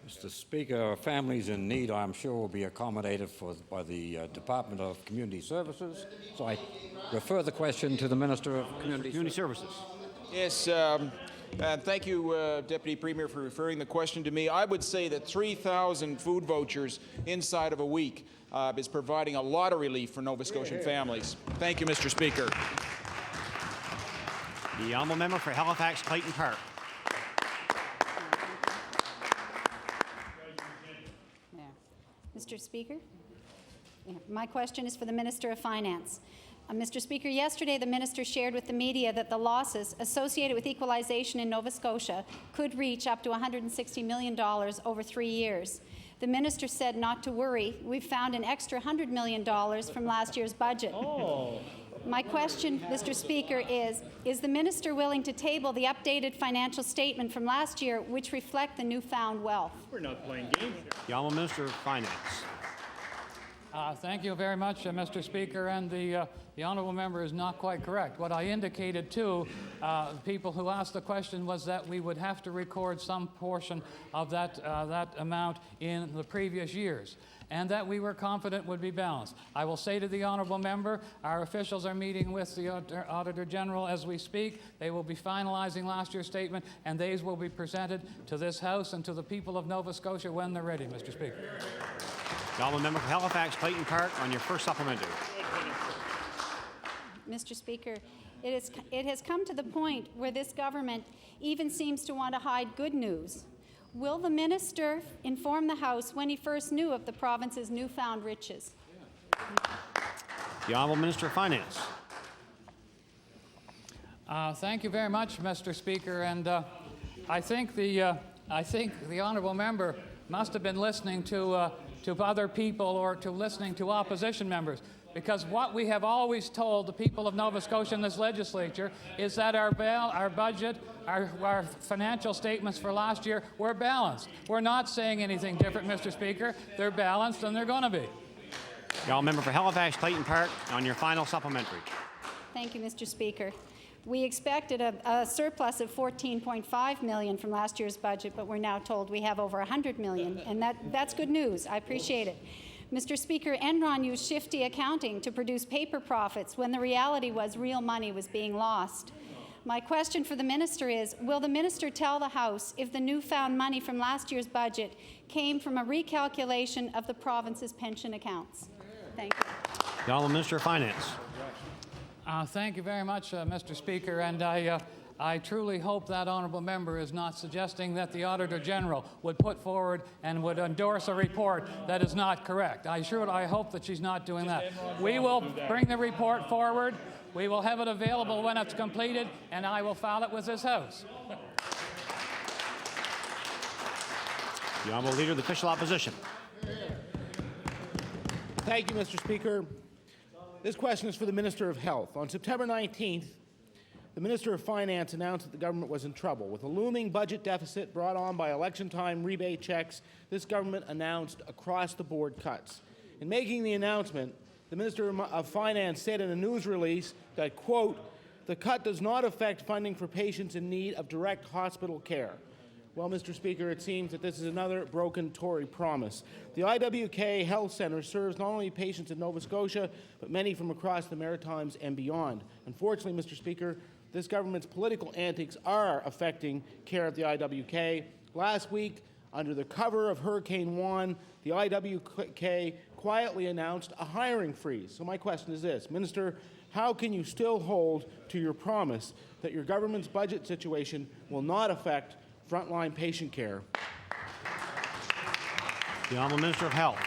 S4: Mr. Speaker, families in need, I'm sure, will be accommodated by the Department of Community Services. So I refer the question to the Minister of Community
S1: Services.
S2: Yes, thank you, Deputy Premier, for referring the question to me. I would say that 3,000 food vouchers inside of a week is providing a lot of relief for Nova Scotian families. Thank you, Mr. Speaker.
S1: The Honourable Member for Halifax Clayton Park.
S6: Mr. Speaker, my question is for the Minister of Finance. Mr. Speaker, yesterday the Minister shared with the media that the losses associated with equalization in Nova Scotia could reach up to $160 million over 3 years. The Minister said not to worry. We've found an extra $100 million from last year's budget. My question, Mr. Speaker, is the Minister willing to table the updated financial statement from last year which reflect the newfound wealth?
S22: We're not playing games here.
S1: The Honourable Minister of Finance.
S7: Thank you very much, Mr. Speaker, and the honourable member is not quite correct. What I indicated to people who asked the question was that we would have to record some portion of that amount in the previous years, and that we were confident would be balanced. I will say to the honourable member, our officials are meeting with the Auditor General as we speak. They will be finalizing last year's statement, and these will be presented to this House and to the people of Nova Scotia when they're ready, Mr. Speaker.
S1: The Honourable Member for Halifax Clayton Park on your first supplementary.
S6: Mr. Speaker, it has come to the point where this government even seems to want to hide good news. Will the Minister inform the House when he first knew of the province's newfound riches?
S1: The Honourable Minister of Finance.
S7: Thank you very much, Mr. Speaker, and I think the honourable member must have been listening to other people or to listening to opposition members, because what we have always told the people of Nova Scotia in this legislature is that our budget, our financial statements for last year were balanced. We're not saying anything different, Mr. Speaker. They're balanced and they're going to be.
S1: The Honourable Member for Halifax Clayton Park on your final supplementary.
S6: Thank you, Mr. Speaker. We expected a surplus of $14.5 million from last year's budget, but we're now told we have over $100 million, and that's good news. I appreciate it. Mr. Speaker, Enron used shifty accounting to produce paper profits when the reality was real money was being lost. My question for the Minister is, will the Minister tell the House if the newfound money from last year's budget came from a recalculation of the province's pension accounts? Thank you.
S1: The Honourable Minister of Finance.
S7: Thank you very much, Mr. Speaker, and I truly hope that honourable member is not suggesting that the Auditor General would put forward and would endorse a report that is not correct. I hope that she's not doing that. We will bring the report forward. We will have it available when it's completed, and I will file it with this House.
S1: The Honourable Leader of the Official Opposition.
S8: Thank you, Mr. Speaker. This question is for the Minister of Health. On September 19th, the Minister of Finance announced that the government was in trouble. With a looming budget deficit brought on by election-time rebate checks, this government announced across-the-board cuts. In making the announcement, the Minister of Finance said in a news release that, quote, "The cut does not affect funding for patients in need of direct hospital care." Well, Mr. Speaker, it seems that this is another broken Tory promise. The IWK Health Centre serves not only patients in Nova Scotia, but many from across the Maritimes and beyond. Unfortunately, Mr. Speaker, this government's political antics are affecting care at the IWK. Last week, under the cover of Hurricane Juan, the IWK quietly announced a hiring freeze. So my question is this, Minister, how can you still hold to your promise that your government's budget situation will not affect frontline patient care?
S1: The Honourable Minister of Health.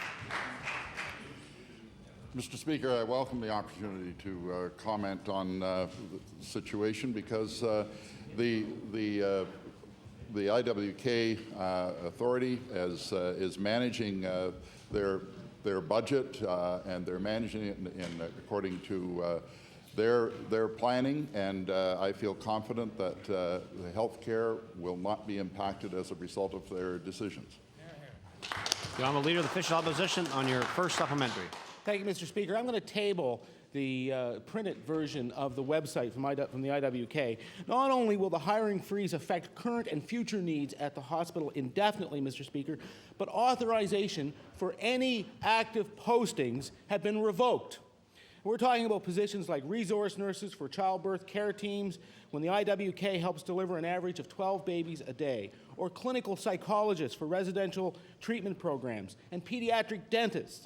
S9: Mr. Speaker, I welcome the opportunity to comment on the situation because the IWK authority is managing their budget and they're managing it according to their planning, and I feel confident that the health care will not be impacted as a result of their decisions.
S1: The Honourable Leader of the Official Opposition on your first supplementary.
S8: Thank you, Mr. Speaker. I'm going to table the printed version of the website from the IWK. Not only will the hiring freeze affect current and future needs at the hospital indefinitely, Mr. Speaker, but authorization for any active postings have been revoked. We're talking about positions like resource nurses for childbirth care teams when the IWK helps deliver an average of 12 babies a day, or clinical psychologists for residential treatment programs, and pediatric dentists.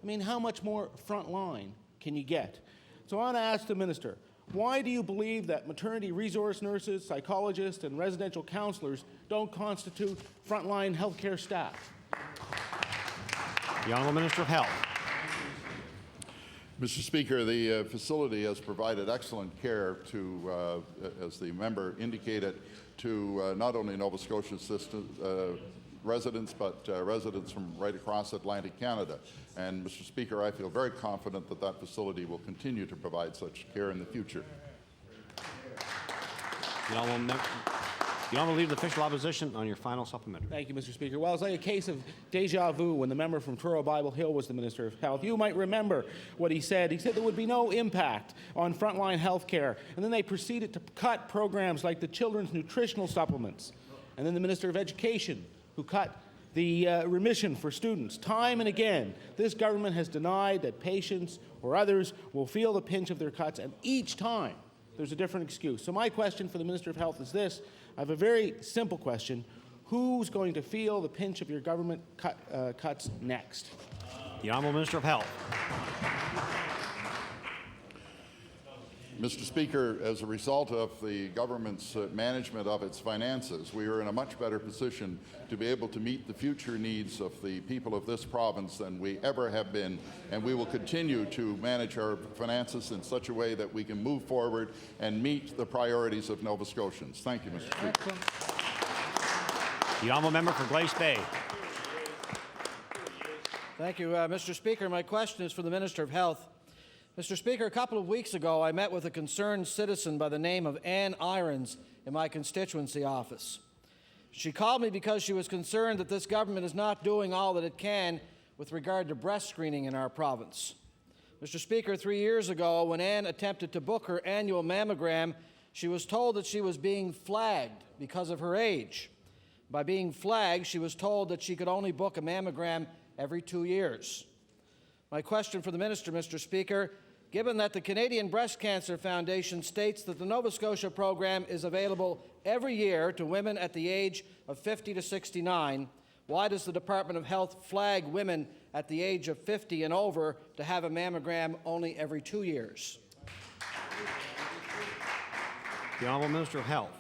S8: I mean, how much more frontline can you get? So I want to ask the Minister, why do you believe that maternity resource nurses, psychologists, and residential counselors don't constitute frontline healthcare staff?
S1: The Honourable Minister of Health.
S9: Mr. Speaker, the facility has provided excellent care to, as the member indicated, to not only Nova Scotia residents, but residents from right across Atlantic Canada. And, Mr. Speaker, I feel very confident that that facility will continue to provide such care in the future.
S1: The Honourable Leader of the Official Opposition on your final supplementary.
S8: Thank you, Mr. Speaker. Well, it's like a case of deja vu when the member from Truro Bible Hill was the Minister of Health. You might remember what he said. He said there would be no impact on frontline health care. And then they proceeded to cut programs like the children's nutritional supplements. And then the Minister of Education, who cut the remission for students. Time and again, this government has denied that patients or others will feel the pinch of their cuts, and each time there's a different excuse. So my question for the Minister of Health is this. I have a very simple question. Who's going to feel the pinch of your government cuts next?
S1: The Honourable Minister of Health.
S9: Mr. Speaker, as a result of the government's management of its finances, we are in a much better position to be able to meet the future needs of the people of this province than we ever have been, and we will continue to manage our finances in such a way that we can move forward and meet the priorities of Nova Scotians. Thank you, Mr. Speaker.
S1: The Honourable Member for Glace Bay.
S13: Thank you, Mr. Speaker. My question is for the Minister of Health. Mr. Speaker, a couple of weeks ago, I met with a concerned citizen by the name of Ann Irons in my constituency office. She called me because she was concerned that this government is not doing all that it can with regard to breast screening in our province. Mr. Speaker, 3 years ago, when Ann attempted to book her annual mammogram, she was told that she was being flagged because of her age. By being flagged, she was told that she could only book a mammogram every 2 years. My question for the Minister, Mr. Speaker, given that the Canadian Breast Cancer Foundation states that the Nova Scotia program is available every year to women at the age of 50 to 69, why does the Department of Health flag women at the age of 50 and over to have a mammogram only every 2 years?
S1: The Honourable Minister of Health.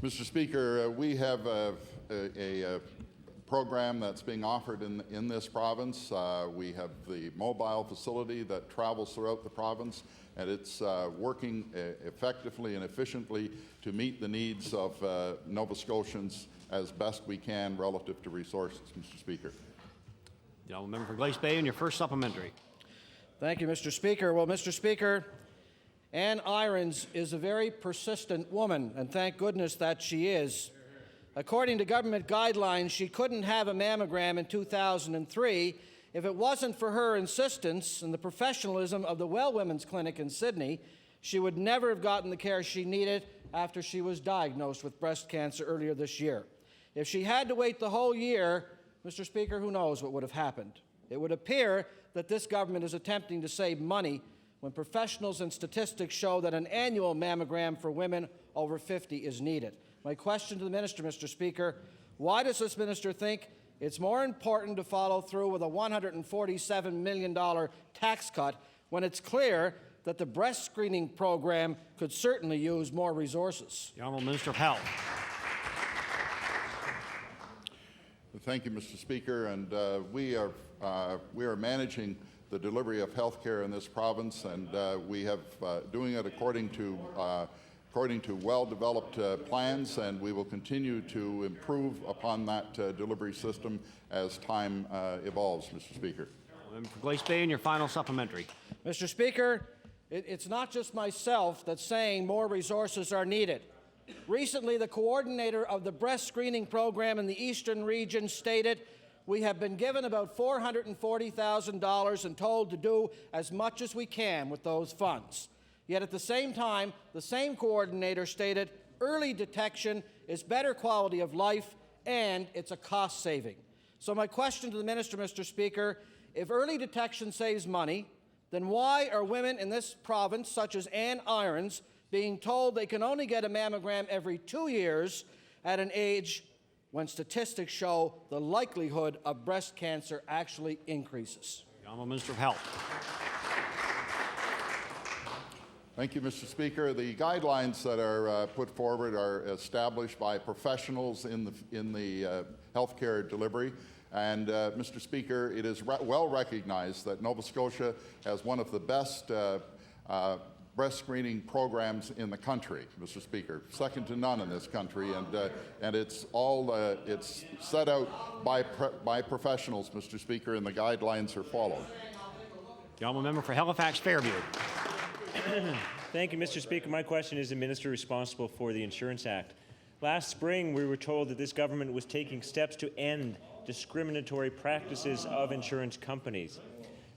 S9: Mr. Speaker, we have a program that's being offered in this province. We have the mobile facility that travels throughout the province, and it's working effectively and efficiently to meet the needs of Nova Scotians as best we can relative to resources, Mr. Speaker.
S1: The Honourable Member for Glace Bay and your first supplementary.
S13: Thank you, Mr. Speaker. Well, Mr. Speaker, Ann Irons is a very persistent woman, and thank goodness that she is. According to government guidelines, she couldn't have a mammogram in 2003 if it wasn't for her insistence and the professionalism of the Well Women's Clinic in Sydney. She would never have gotten the care she needed after she was diagnosed with breast cancer earlier this year. If she had to wait the whole year, Mr. Speaker, who knows what would have happened? It would appear that this government is attempting to save money when professionals and statistics show that an annual mammogram for women over 50 is needed. My question to the Minister, Mr. Speaker, why does this Minister think it's more important to follow through with a $147 million tax cut when it's clear that the breast screening program could certainly use more resources?
S1: The Honourable Minister of Health.
S9: Thank you, Mr. Speaker. And we are managing the delivery of health care in this province, and we have doing it according to well-developed plans, and we will continue to improve upon that delivery system as time evolves, Mr. Speaker.
S1: Member for Glace Bay, and your final supplementary.
S13: Mr. Speaker, it's not just myself that's saying more resources are needed. Recently, the coordinator of the breast screening program in the Eastern region stated, "We have been given about $440,000 and told to do as much as we can with those funds." Yet at the same time, the same coordinator stated, "Early detection is better quality of life and it's a cost saving." So my question to the Minister, Mr. Speaker, if early detection saves money, then why are women in this province, such as Ann Irons, being told they can only get a mammogram every 2 years at an age when statistics show the likelihood of breast cancer actually increases?
S1: The Honourable Minister of Health.
S9: Thank you, Mr. Speaker. The guidelines that are put forward are established by professionals in the healthcare delivery. And, Mr. Speaker, it is well recognized that Nova Scotia has one of the best breast screening programs in the country, Mr. Speaker, second to none in this country, and it's set out by professionals, Mr. Speaker, and the guidelines are followed.
S1: The honourable member for Halifax Fairview.
S23: Thank you, Mr. Speaker. My question is the minister responsible for the Insurance Act. Last spring, we were told that this government was taking steps to end discriminatory practices of insurance companies.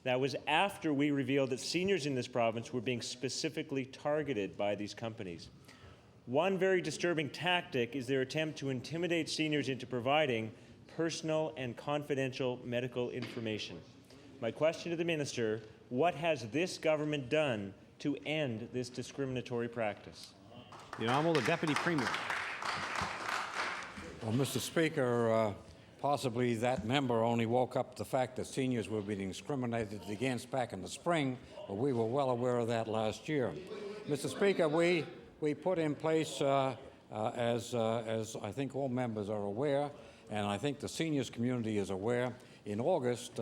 S23: That was after we revealed that seniors in this province were being specifically targeted by these companies. One very disturbing tactic is their attempt to intimidate seniors into providing personal and confidential medical information. My question to the minister, what has this government done to end this discriminatory practice?
S1: The Honourable the Deputy Premier.
S4: Well, Mr. Speaker, possibly that member only woke up the fact that seniors were being discriminated against back in the spring, but we were well aware of that last year. Mr. Speaker, we put in place, as I think all members are aware, and I think the seniors community is aware, in August,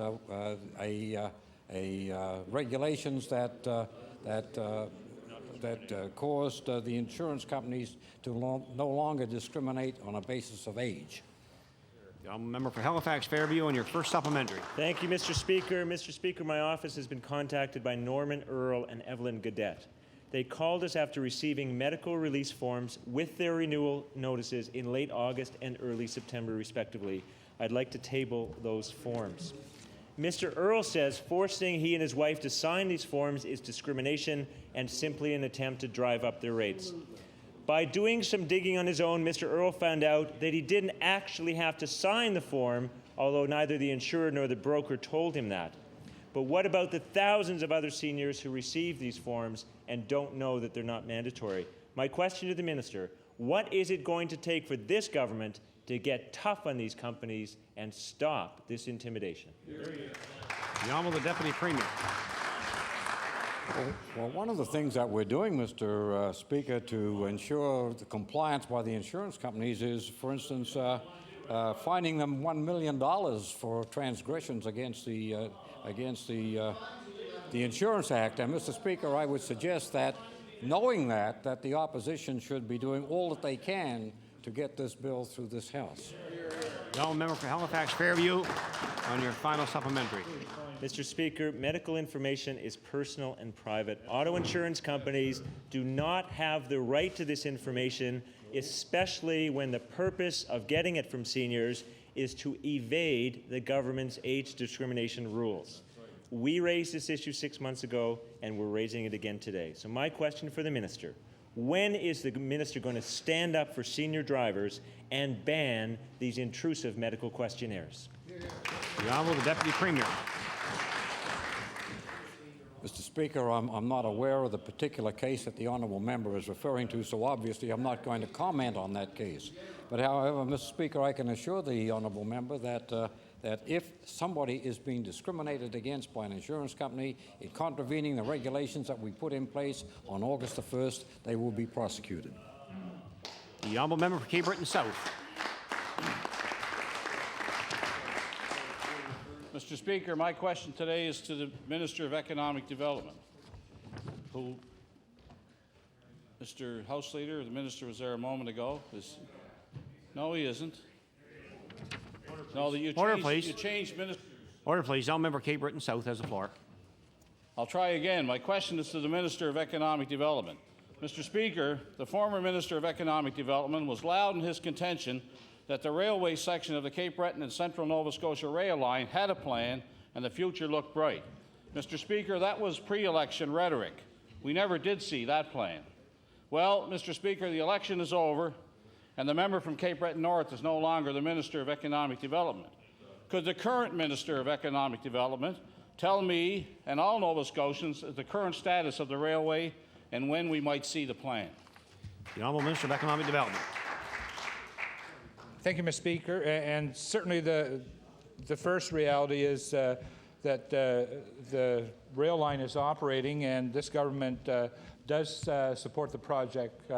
S4: regulations that caused the insurance companies to no longer discriminate on a basis of age.
S1: The honourable member for Halifax Fairview, and your first supplementary.
S23: Thank you, Mr. Speaker. Mr. Speaker, my office has been contacted by Norman Earl and Evelyn Gaudette. They called us after receiving medical release forms with their renewal notices in late August and early September, respectively. I'd like to table those forms. Mr. Earl says forcing he and his wife to sign these forms is discrimination and simply an attempt to drive up their rates. By doing some digging on his own, Mr. Earl found out that he didn't actually have to sign the form, although neither the insurer nor the broker told him that. But what about the thousands of other seniors who receive these forms and don't know that they're not mandatory? My question to the minister, what is it going to take for this government to get tough on these companies and stop this intimidation?
S1: The Honourable the Deputy Premier.
S4: Well, one of the things that we're doing, Mr. Speaker, to ensure the compliance by the insurance companies is, for instance, fining them $1 million for transgressions against the Insurance Act. And, Mr. Speaker, I would suggest that, knowing that the opposition should be doing all that they can to get this bill through this House.
S1: The honourable member for Halifax Fairview, on your final supplementary.
S23: Mr. Speaker, medical information is personal and private. Auto insurance companies do not have the right to this information, especially when the purpose of getting it from seniors is to evade the government's age discrimination rules. We raised this issue 6 months ago, and we're raising it again today. So my question for the minister, when is the minister going to stand up for senior drivers and ban these intrusive medical questionnaires?
S1: The Honourable the Deputy Premier.
S4: Mr. Speaker, I'm not aware of the particular case that the honourable member is referring to, so obviously I'm not going to comment on that case. But however, Mr. Speaker, I can assure the honourable member that that if somebody is being discriminated against by an insurance company in contravening the regulations that we put in place on August the 1st, they will be prosecuted.
S1: The honourable member for Cape Breton South.
S10: Mr. Speaker, my question today is to the Minister of Economic Development, who, Mr. House Leader, the Minister was there a moment ago. No, he isn't. No, you changed Minister.
S1: Order, please. All member Cape Breton South has the floor.
S10: I'll try again. My question is to the Minister of Economic Development. Mr. Speaker, the former Minister of Economic Development was loud in his contention that the railway section of the Cape Breton and Central Nova Scotia rail line had a plan and the future looked bright. Mr. Speaker, that was pre-election rhetoric. We never did see that plan. Well, Mr. Speaker, the election is over and the member from Cape Breton North is no longer the Minister of Economic Development. Could the current Minister of Economic Development tell me and all Nova Scotians the current status of the railway and when we might see the plan?
S1: The Honourable Minister of Economic Development.
S19: Thank you, Mr. Speaker. And certainly the first reality is that the rail line is operating and this government does support the project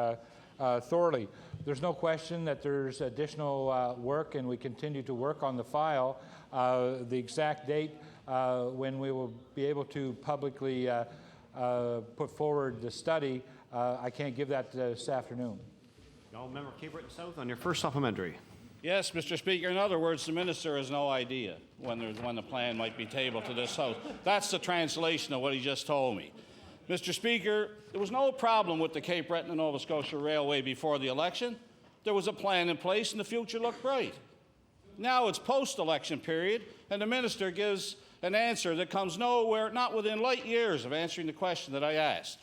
S19: thoroughly. There's no question that there's additional work and we continue to work on the file. The exact date when we will be able to publicly put forward the study, I can't give that this afternoon.
S1: Y'all member Cape Breton South on your first supplementary.
S10: Yes, Mr. Speaker. In other words, the minister has no idea when the plan might be tabled to this House. That's the translation of what he just told me. Mr. Speaker, there was no problem with the Cape Breton and Nova Scotia Railway before the election. There was a plan in place and the future looked bright. Now it's post-election period and the minister gives an answer that comes nowhere, not within light years of answering the question that I asked.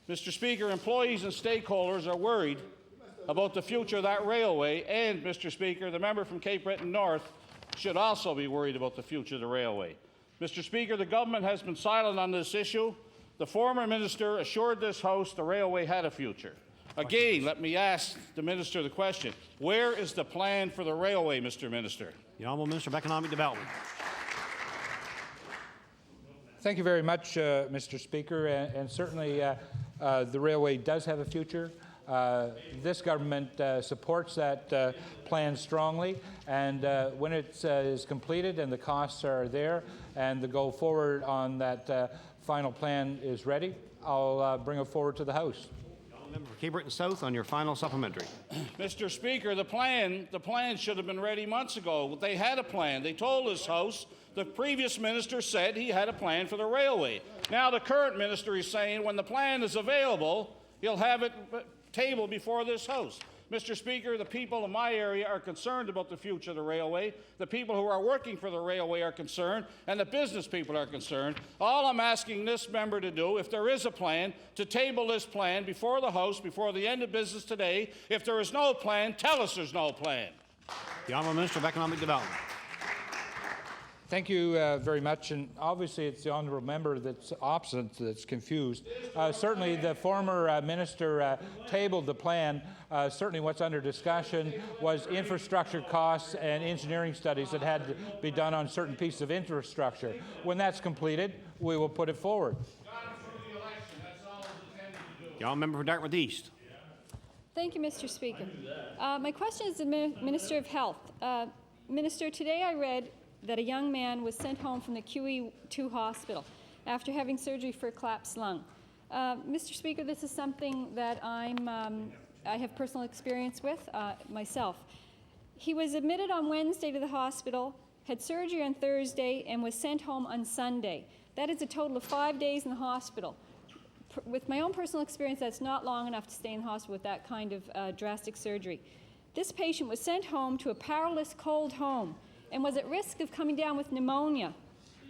S10: Mr. Speaker, employees and stakeholders are worried about the future of that railway, and, Mr. Speaker, the member from Cape Breton North should also be worried about the future of the railway. Mr. Speaker, the government has been silent on this issue. The former minister assured this House the railway had a future. Again, let me ask the minister the question. Where is the plan for the railway, Mr. Minister?
S1: The Honourable Minister of Economic Development.
S19: Thank you very much, Mr. Speaker, and certainly the railway does have a future. This government supports that plan strongly, and when it is completed and the costs are there and the go forward on that final plan is ready, I'll bring it forward to the House.
S1: Member for Cape Breton South on your final supplementary.
S10: Mr. Speaker, the plan should have been ready months ago. They had a plan. They told this House. The previous minister said he had a plan for the railway. Now the current minister is saying when the plan is available, he'll have it tabled before this House. Mr. Speaker, the people in my area are concerned about the future of the railway. The people who are working for the railway are concerned, and the business people are concerned. All I'm asking this member to do, if there is a plan, to table this plan before the House, before the end of business today. If there is no plan, tell us there's no plan.
S1: The Honourable Minister of Economic Development.
S19: Thank you very much, and obviously it's the honourable member that's opposite that's confused. Certainly the former minister tabled the plan. Certainly what's under discussion was infrastructure costs and engineering studies that had to be done on certain pieces of infrastructure. When that's completed, we will put it forward.
S1: The honourable member for Dartmouth East.
S15: Thank you, Mr. Speaker. My question is to the Minister of Health. Minister, today I read that a young man was sent home from the QE2 hospital after having surgery for a collapsed lung. Mr. Speaker, this is something that I have personal experience with myself. He was admitted on Wednesday to the hospital, had surgery on Thursday, and was sent home on Sunday. That is a total of 5 days in the hospital. With my own personal experience, that's not long enough to stay in the hospital with that kind of drastic surgery. This patient was sent home to a powerless cold home and was at risk of coming down with pneumonia.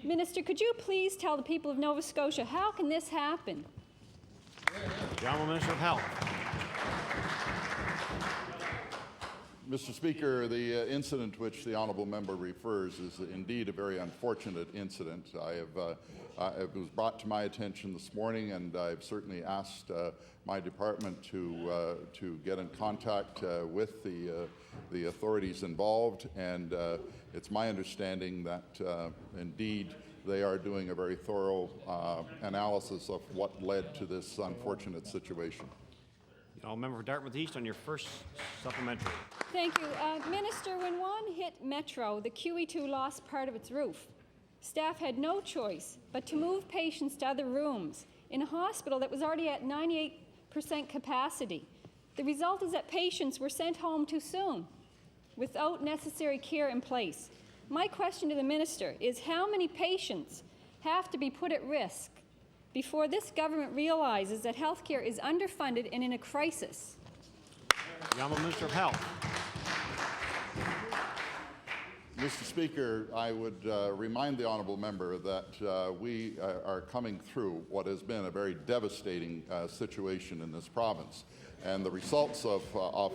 S15: Minister, could you please tell the people of Nova Scotia, how can this happen?
S1: The Honourable Minister of Health.
S9: Mr. Speaker, the incident which the honourable member refers is indeed a very unfortunate incident. It was brought to my attention this morning, and I've certainly asked my department to get in contact with the authorities involved, and it's my understanding that indeed they are doing a very thorough analysis of what led to this unfortunate situation.
S1: I'll member for Dartmouth East on your first supplementary.
S15: Thank you. Minister, when one hit Metro, the QE2 lost part of its roof. Staff had no choice but to move patients to other rooms in a hospital that was already at 98% capacity. The result is that patients were sent home too soon without necessary care in place. My question to the minister is how many patients have to be put at risk before this government realizes that health care is underfunded and in a crisis?
S1: The Honourable Minister of Health.
S9: Mr. Speaker, I would remind the honourable member that we are coming through what has been a very devastating situation in this province. And the results of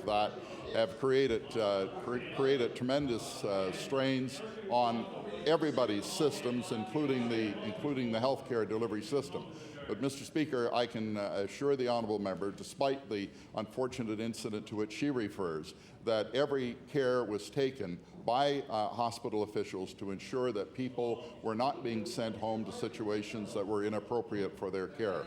S9: that have created tremendous strains on everybody's systems, including the healthcare delivery system. But, Mr. Speaker, I can assure the honourable member, despite the unfortunate incident to which she refers, that every care was taken by hospital officials to ensure that people were not being sent home to situations that were inappropriate for their care.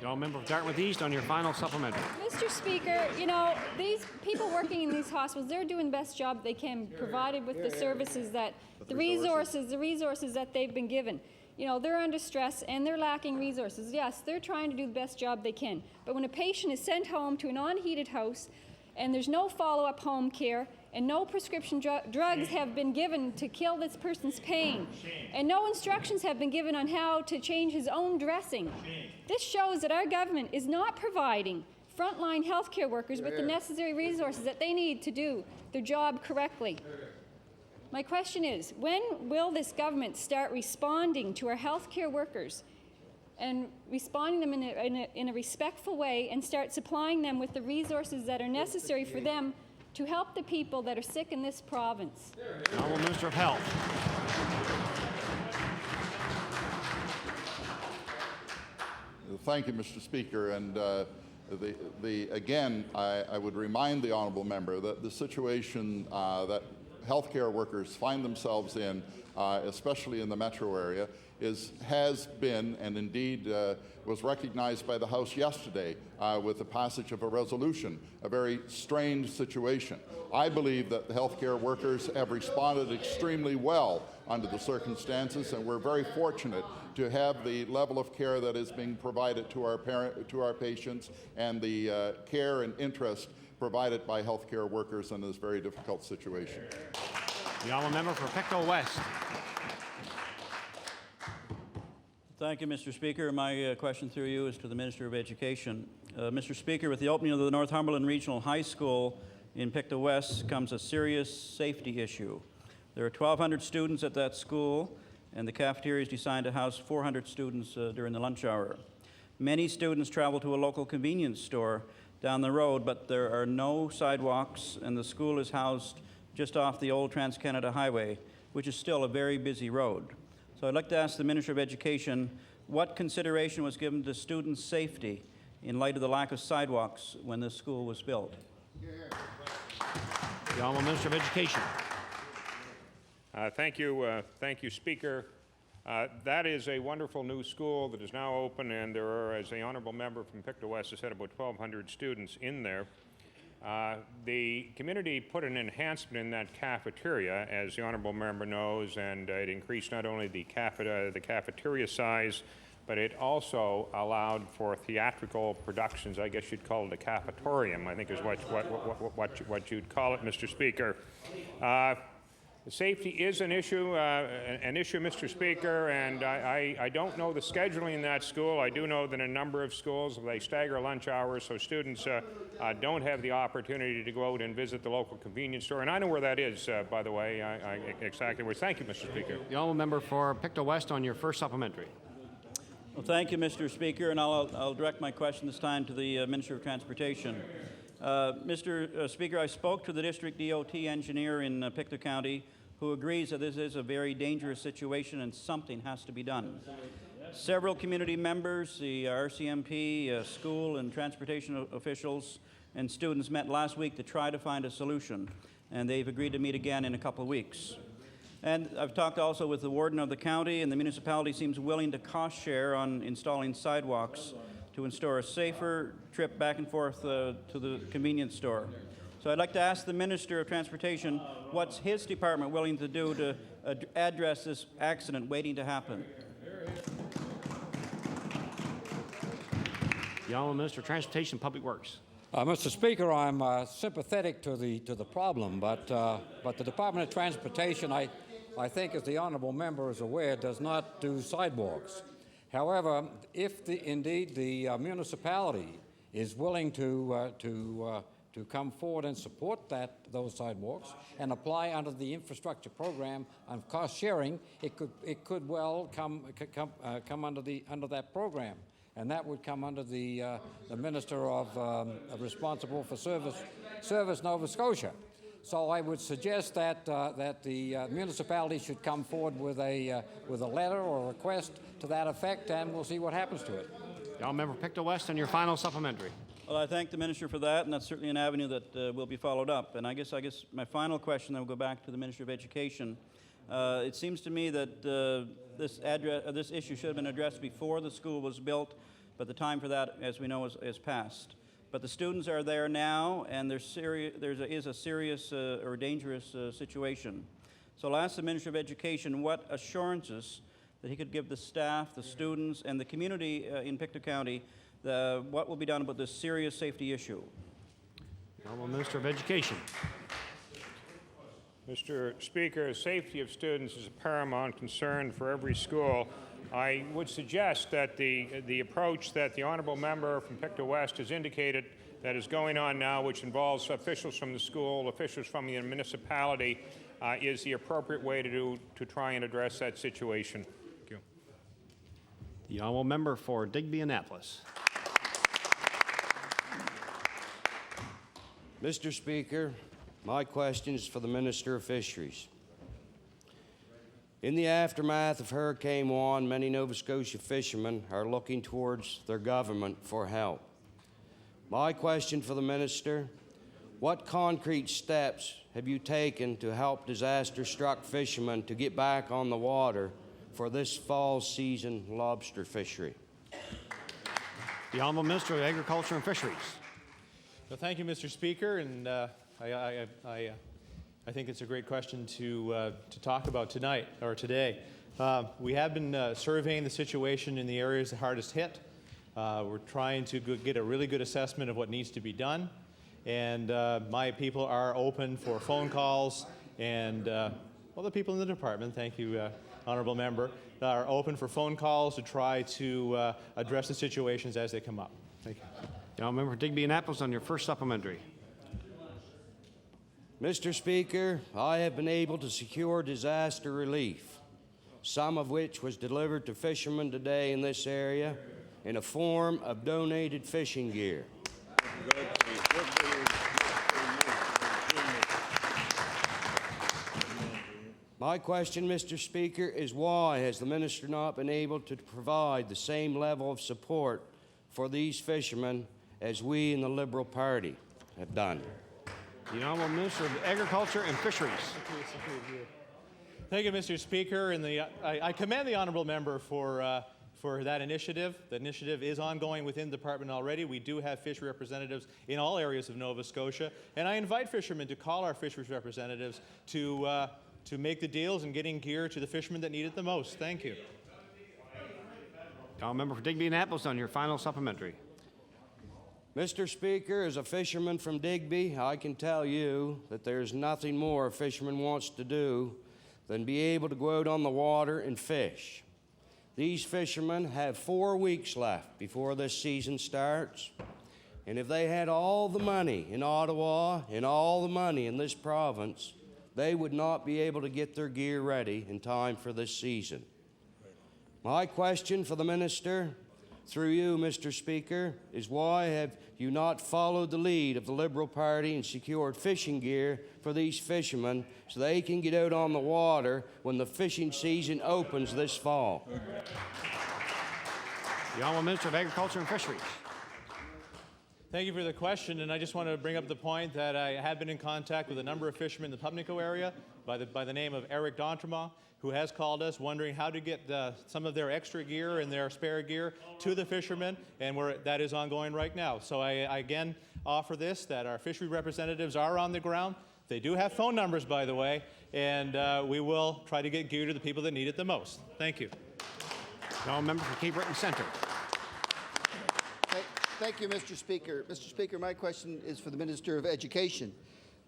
S1: The honourable member of Dartmouth East on your final supplementary.
S15: Mr. Speaker, you know, these people working in these hospitals, they're doing the best job they can, provided with the services that, the resources that they've been given. You know, they're under stress and they're lacking resources. Yes, they're trying to do the best job they can. But when a patient is sent home to an unheated house and there's no follow-up home care and no prescription drugs have been given to kill this person's pain, and no instructions have been given on how to change his own dressing, this shows that our government is not providing frontline healthcare workers with the necessary resources that they need to do their job correctly. My question is, when will this government start responding to our healthcare workers and responding them in a respectful way and start supplying them with the resources that are necessary for them to help the people that are sick in this province?
S1: Honourable Minister of Health.
S9: Thank you, Mr. Speaker. And again, I would remind the honourable member that the situation that healthcare workers find themselves in, especially in the metro area, has been and indeed was recognized by the House yesterday with the passage of a resolution, a very strained situation. I believe that the healthcare workers have responded extremely well under the circumstances, and we're very fortunate to have the level of care that is being provided to our patients and the care and interest provided by healthcare workers in this very difficult situation.
S1: The honourable member for Pictou West.
S11: Thank you, Mr. Speaker. My question through you is to the Minister of Education. Mr. Speaker, with the opening of the Northumberland Regional High School in Pictou West comes a serious safety issue. There are 1,200 students at that school, and the cafeteria is designed to house 400 students during the lunch hour. Many students travel to a local convenience store down the road, but there are no sidewalks, and the school is housed just off the old Trans-Canada Highway, which is still a very busy road. So I'd like to ask the Minister of Education what consideration was given to student safety in light of the lack of sidewalks when this school was built.
S1: The Honourable Minister of Education.
S3: Thank you, Speaker. That is a wonderful new school that is now open, and there are, as the honourable member from Pictou West has said, about 1,200 students in there. The community put an enhancement in that cafeteria, as the honourable member knows, and it increased not only the cafeteria size, but it also allowed for theatrical productions. I guess you'd call it a cafetorium, I think is what you'd call it, Mr. Speaker. Safety is an issue, Mr. Speaker, and I don't know the scheduling in that school. I do know that in a number of schools they stagger lunch hours, so students don't have the opportunity to go out and visit the local convenience store. And I know where that is, by the way, exactly where. Thank you, Mr. Speaker.
S1: The honourable member for Pictou West on your first supplementary.
S11: Well, thank you, Mr. Speaker, and I'll direct my question this time to the Minister of Transportation. Mr. Speaker, I spoke to the district DOT engineer in Pictou County, who agrees that this is a very dangerous situation and something has to be done. Several community members, the RCMP, school and transportation officials, and students met last week to try to find a solution, and they've agreed to meet again in a couple of weeks. And I've talked also with the warden of the county, and the municipality seems willing to cost share on installing sidewalks to ensure a safer trip back and forth to the convenience store. So I'd like to ask the Minister of Transportation what's his department willing to do to address this accident waiting to happen.
S1: The Honourable Minister of Transportation and Public Works.
S4: Mr. Speaker, I'm sympathetic to the problem, but the Department of Transportation, I think, as the honourable member is aware, does not do sidewalks. However, if indeed the municipality is willing to come forward and support those sidewalks and apply under the infrastructure program on cost sharing, it could well come under that program. And that would come under the Minister responsible for Service Nova Scotia. So I would suggest that the municipality should come forward with a letter or a request to that effect, and we'll see what happens to it.
S1: The Honourable Member Pictou West, on your final supplementary.
S11: Well, I thank the Minister for that, and that's certainly an avenue that will be followed up. And I guess my final question, then we'll go back to the Minister of Education. It seems to me that this issue should have been addressed before the school was built, but the time for that, as we know, is past. But the students are there now, and there is a serious or dangerous situation. So I'll ask the Minister of Education what assurances that he could give the staff, the students, and the community in Pictou County what will be done about this serious safety issue.
S1: The Honourable Minister of Education.
S3: Mr. Speaker, safety of students is a paramount concern for every school. I would suggest that the approach that the honourable member from Pictou West has indicated that is going on now, which involves officials from the school, officials from the municipality, is the appropriate way to try and address that situation. Thank you.
S1: The honourable member for Digby Annapolis.
S20: Mr. Speaker, my question is for the Minister of Fisheries. In the aftermath of Hurricane Juan, many Nova Scotia fishermen are looking towards their government for help. My question for the Minister, what concrete steps have you taken to help disaster-struck fishermen to get back on the water for this fall season lobster fishery?
S1: The Honourable Minister of Agriculture and Fisheries.
S23: Well, thank you, Mr. Speaker, and I think it's a great question to talk about tonight or today. We have been surveying the situation in the areas the hardest hit. We're trying to get a really good assessment of what needs to be done, and my people are open for phone calls, and well, the people in the department, thank you, Honourable Member, are open for phone calls to try to address the situations as they come up. Thank you.
S1: The Honourable Member for Digby Annapolis, on your first supplementary.
S20: Mr. Speaker, I have been able to secure disaster relief, some of which was delivered to fishermen today in this area in a form of donated fishing gear. My question, Mr. Speaker, is why has the Minister not been able to provide the same level of support for these fishermen as we in the Liberal Party have done?
S1: The Honourable Minister of Agriculture and Fisheries.
S23: Thank you, Mr. Speaker, and I commend the honourable member for that initiative. The initiative is ongoing within the department already. We do have fishery representatives in all areas of Nova Scotia, and I invite fishermen to call our fisheries representatives to make the deals and getting gear to the fishermen that need it the most. Thank you.
S1: The Honourable Member for Digby Annapolis, on your final supplementary.
S20: Mr. Speaker, as a fisherman from Digby, I can tell you that there's nothing more a fisherman wants to do than be able to go out on the water and fish. These fishermen have 4 weeks left before this season starts, and if they had all the money in Ottawa and all the money in this province, they would not be able to get their gear ready in time for this season. My question for the Minister, through you, Mr. Speaker, is why have you not followed the lead of the Liberal Party and secured fishing gear for these fishermen so they can get out on the water when the fishing season opens this fall?
S1: The Honourable Minister of Agriculture and Fisheries.
S23: Thank you for the question, and I just want to bring up the point that I have been in contact with a number of fishermen in the Pubnico area by the name of Eric D'Entremont, who has called us wondering how to get some of their extra gear and their spare gear to the fishermen, and that is ongoing right now. So I again
S12: offer this, that our fishery representatives are on the ground. They do have phone numbers, by the way, and we will try to get gear to the people that need it the most. Thank you.
S1: Now, member for Cape Breton Centre.
S14: Thank you, Mr. Speaker. Mr. Speaker, my question is for the Minister of Education.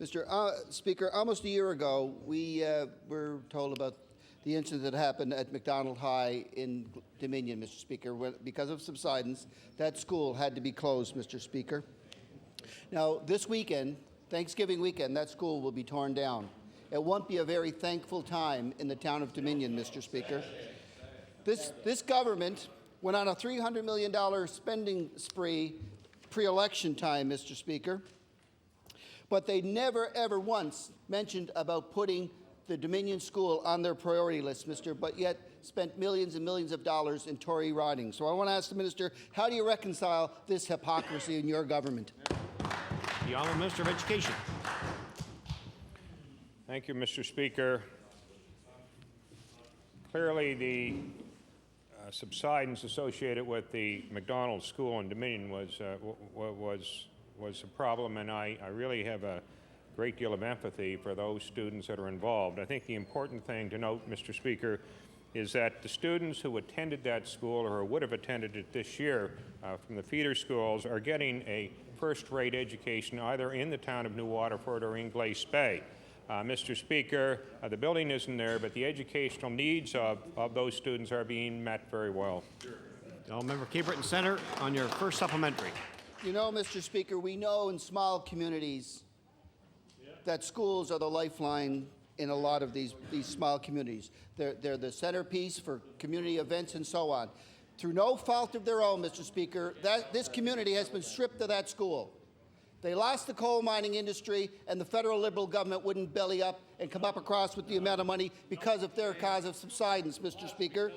S14: Mr. Speaker, almost a year ago, we were told about the incident that happened at McDonald High in Dominion, Mr. Speaker. Because of subsidence, that school had to be closed, Mr. Speaker. Now, this weekend, Thanksgiving weekend, that school will be torn down. It won't be a very thankful time in the town of Dominion, Mr. Speaker. This government went on a $300 million spending spree pre-election time, Mr. Speaker, but they never, ever once mentioned about putting the Dominion School on their priority list, but yet spent millions and millions of dollars in Tory riding. So I want to ask the Minister, how do you reconcile this hypocrisy in your government?
S1: The Honourable Minister of Education.
S3: Thank you, Mr. Speaker. Clearly, the subsidence associated with the McDonald School in Dominion was a problem, and I really have a great deal of empathy for those students that are involved. I think the important thing to note, Mr. Speaker, is that the students who attended that school or who would have attended it this year from the feeder schools are getting a first-rate education either in the town of New Waterford or in Glace Bay. Mr. Speaker, the building isn't there, but the educational needs of those students are being met very well.
S1: I'll member Cape Breton Centre on your first supplementary.
S14: You know, Mr. Speaker, we know in small communities that schools are the lifeline in a lot of these small communities. They're the centerpiece for community events and so on. Through no fault of their own, Mr. Speaker, this community has been stripped of that school. They lost the coal mining industry, and the federal Liberal government wouldn't belly up and come up across with the amount of money because of their cause of subsidence, Mr. Speaker.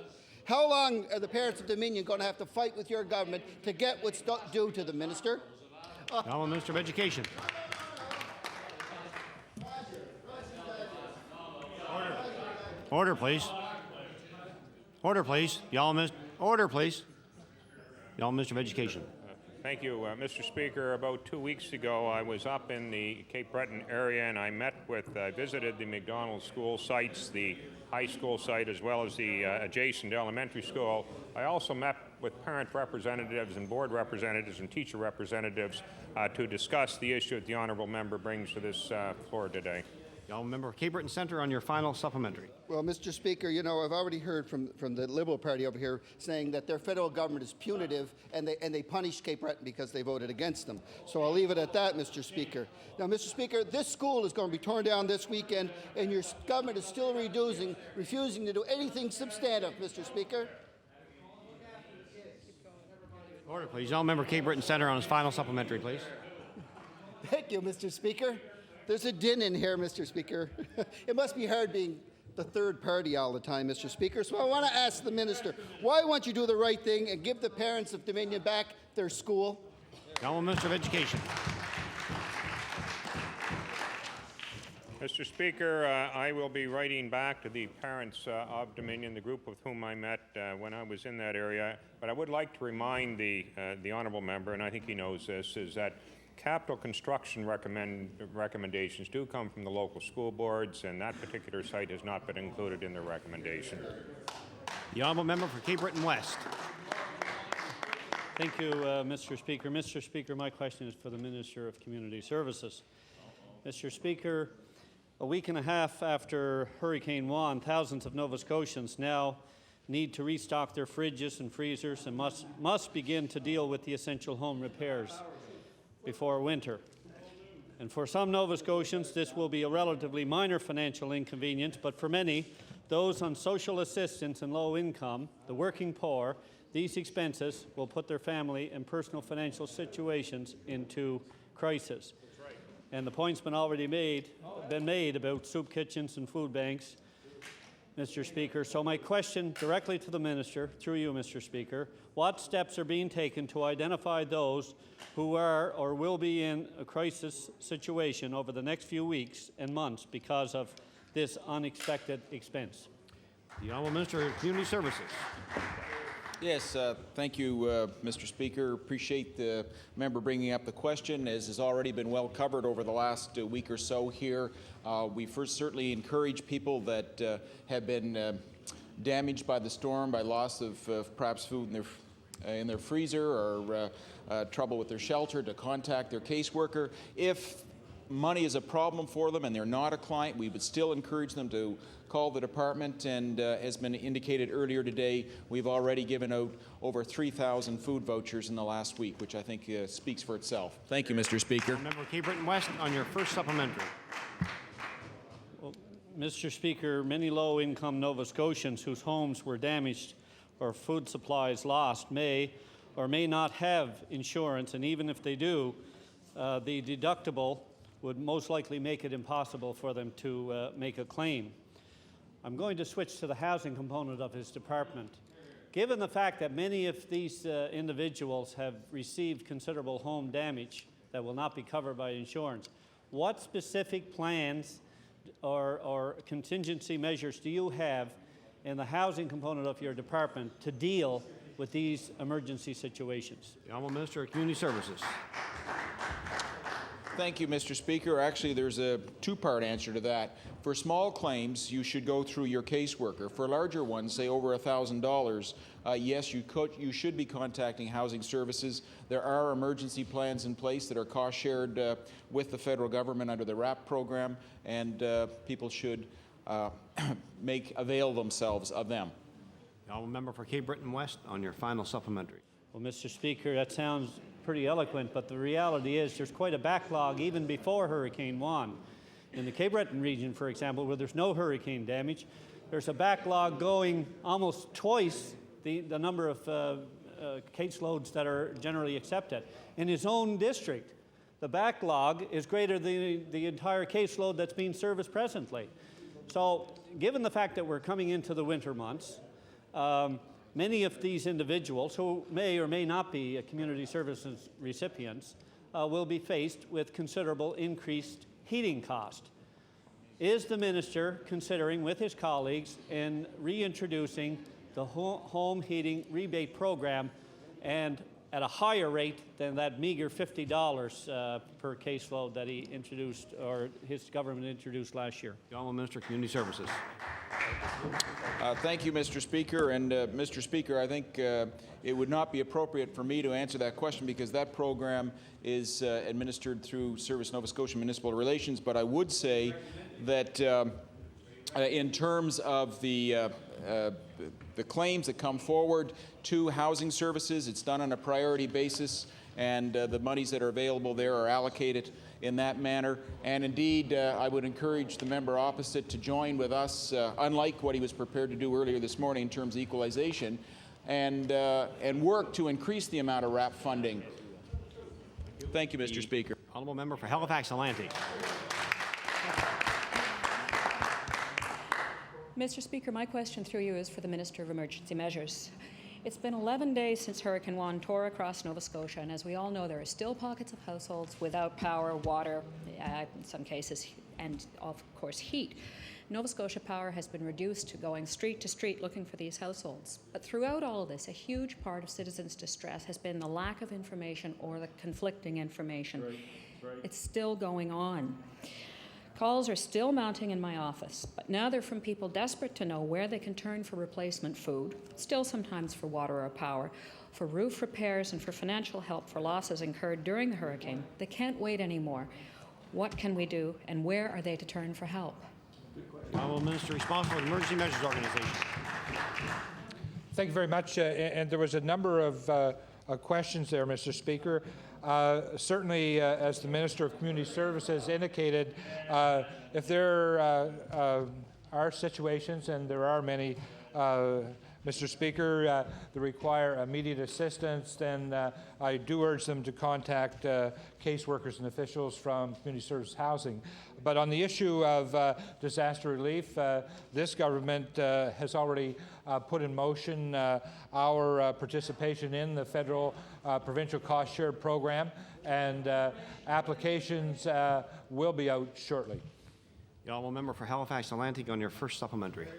S14: How long are the parents of Dominion going to have to fight with your government to get what's due to them, Minister?
S1: Now, Minister of Education. Order, please. Order, please. Order, please. The Minister of Education.
S3: Thank you, Mr. Speaker. About 2 weeks ago, I was up in the Cape Breton area, and I visited the McDonald School sites, the high school site, as well as the adjacent elementary school. I also met with parent representatives and board representatives and teacher representatives to discuss the issue that the honourable member brings to this floor today.
S1: The honourable member of Cape Breton Centre on your final supplementary.
S14: Well, Mr. Speaker, you know, I've already heard from the Liberal Party over here saying that their federal government is punitive and they punish Cape Breton because they voted against them. So I'll leave it at that, Mr. Speaker. Now, Mr. Speaker, this school is going to be torn down this weekend, and your government is still refusing to do anything substantive, Mr. Speaker.
S1: Order, please. The honourable member of Cape Breton Centre on his final supplementary, please.
S14: Thank you, Mr. Speaker. There's a din in here, Mr. Speaker. It must be hard being the third party all the time, Mr. Speaker. So I want to ask the minister, why won't you do the right thing and give the parents of Dominion back their school?
S1: The honourable Minister of Education.
S3: Mr. Speaker, I will be writing back to the parents of Dominion, the group with whom I met when I was in that area. But I would like to remind the honourable member, and I think he knows this, is that capital construction recommendations do come from the local school boards, and that particular site has not been included in the recommendation.
S1: The honourable member for Cape Breton West.
S5: Thank you, Mr. Speaker. Mr. Speaker, my question is for the Minister of Community Services. Mr. Speaker, a week and a half after Hurricane Juan, thousands of Nova Scotians now need to restock their fridges and freezers and must begin to deal with the essential home repairs before winter. And for some Nova Scotians, this will be a relatively minor financial inconvenience, but for many, those on social assistance and low income, the working poor, these expenses will put their family and personal financial situations into crisis. And the point's been made about soup kitchens and food banks, Mr. Speaker. So my question directly to the Minister, through you, Mr. Speaker, what steps are being taken to identify those who are or will be in a crisis situation over the next few weeks and months because of this unexpected expense?
S1: The Honourable Minister of Community Services.
S2: Yes, thank you, Mr. Speaker. Appreciate the member bringing up the question, as has already been well covered over the last week or so here. We first certainly encourage people that have been damaged by the storm, by loss of perhaps food in their freezer or trouble with their shelter, to contact their caseworker. If money is a problem for them and they're not a client, we would still encourage them to call the department, and as been indicated earlier today, we've already given out over 3,000 food vouchers in the last week, which I think speaks for itself. Thank you, Mr. Speaker.
S1: Member Cape Breton West on your first supplementary.
S5: Well, Mr. Speaker, many low-income Nova Scotians whose homes were damaged or food supplies lost may or may not have insurance, and even if they do, the deductible would most likely make it impossible for them to make a claim. I'm going to switch to the housing component of his department. Given the fact that many of these individuals have received considerable home damage that will not be covered by insurance, what specific plans or contingency measures do you have in the housing component of your department to deal with these emergency situations?
S1: The Honourable Minister of Community Services.
S2: Thank you, Mr. Speaker. Actually, there's a two-part answer to that. For small claims, you should go through your caseworker. For larger ones, say over $1,000, yes, you should be contacting Housing Services. There are emergency plans in place that are cost-shared with the federal government under the RAP program, and people should avail themselves of them.
S1: The Honourable Member for Cape Breton West on your final supplementary.
S5: Well, Mr. Speaker, that sounds pretty eloquent, but the reality is there's quite a backlog even before Hurricane Juan. In the Cape Breton region, for example, where there's no hurricane damage, there's a backlog going almost twice the number of caseloads that are generally accepted. In his own district, the backlog is greater than the entire caseload that's being serviced presently. So given the fact that we're coming into the winter months, many of these individuals, who may or may not be community services recipients, will be faced with considerable increased heating cost. Is the minister considering with his colleagues in reintroducing the home heating rebate program, and at a higher rate than that meager $50 per caseload that he introduced, or his government introduced last year?
S1: The Honourable Minister of Community Services.
S2: Thank you, Mr. Speaker. And Mr. Speaker, I think it would not be appropriate for me to answer that question because that program is administered through Service Nova Scotia Municipal Relations. But I would say that in terms of the claims that come forward to Housing Services, it's done on a priority basis, and the monies that are available there are allocated in that manner. And indeed, I would encourage the member opposite to join with us, unlike what he was prepared to do earlier this morning in terms of equalization, and work to increase the amount of RAP funding. Thank you, Mr. Speaker.
S1: Honourable Member for Halifax Atlantic.
S16: Mr. Speaker, my question through you is for the Minister of Emergency Measures. It's been 11 days since Hurricane Juan tore across Nova Scotia, and as we all know, there are still pockets of households without power, water, in some cases, and of course heat. Nova Scotia Power has been reduced to going street to street looking for these households. But throughout all of this, a huge part of citizens' distress has been the lack of information or the conflicting information. Right. It's still going on. Calls are still mounting in my office, but now they're from people desperate to know where they can turn for replacement food, still sometimes for water or power, for roof repairs and for financial help for losses incurred during the hurricane. They can't wait anymore. What can we do, and where are they to turn for help?
S1: Honourable Minister responsible for the Emergency Measures Organization.
S19: Thank you very much. And there was a number of questions there, Mr. Speaker. Certainly, as the Minister of Community Services indicated, if there are situations, and there are many, Mr. Speaker, that require immediate assistance, then I do urge them to contact caseworkers and officials from Community Service Housing. But on the issue of disaster relief, this government has already put in motion our participation in the federal provincial cost share program, and applications will be out shortly.
S1: The Honourable Member for Halifax Atlantic on your first supplementary.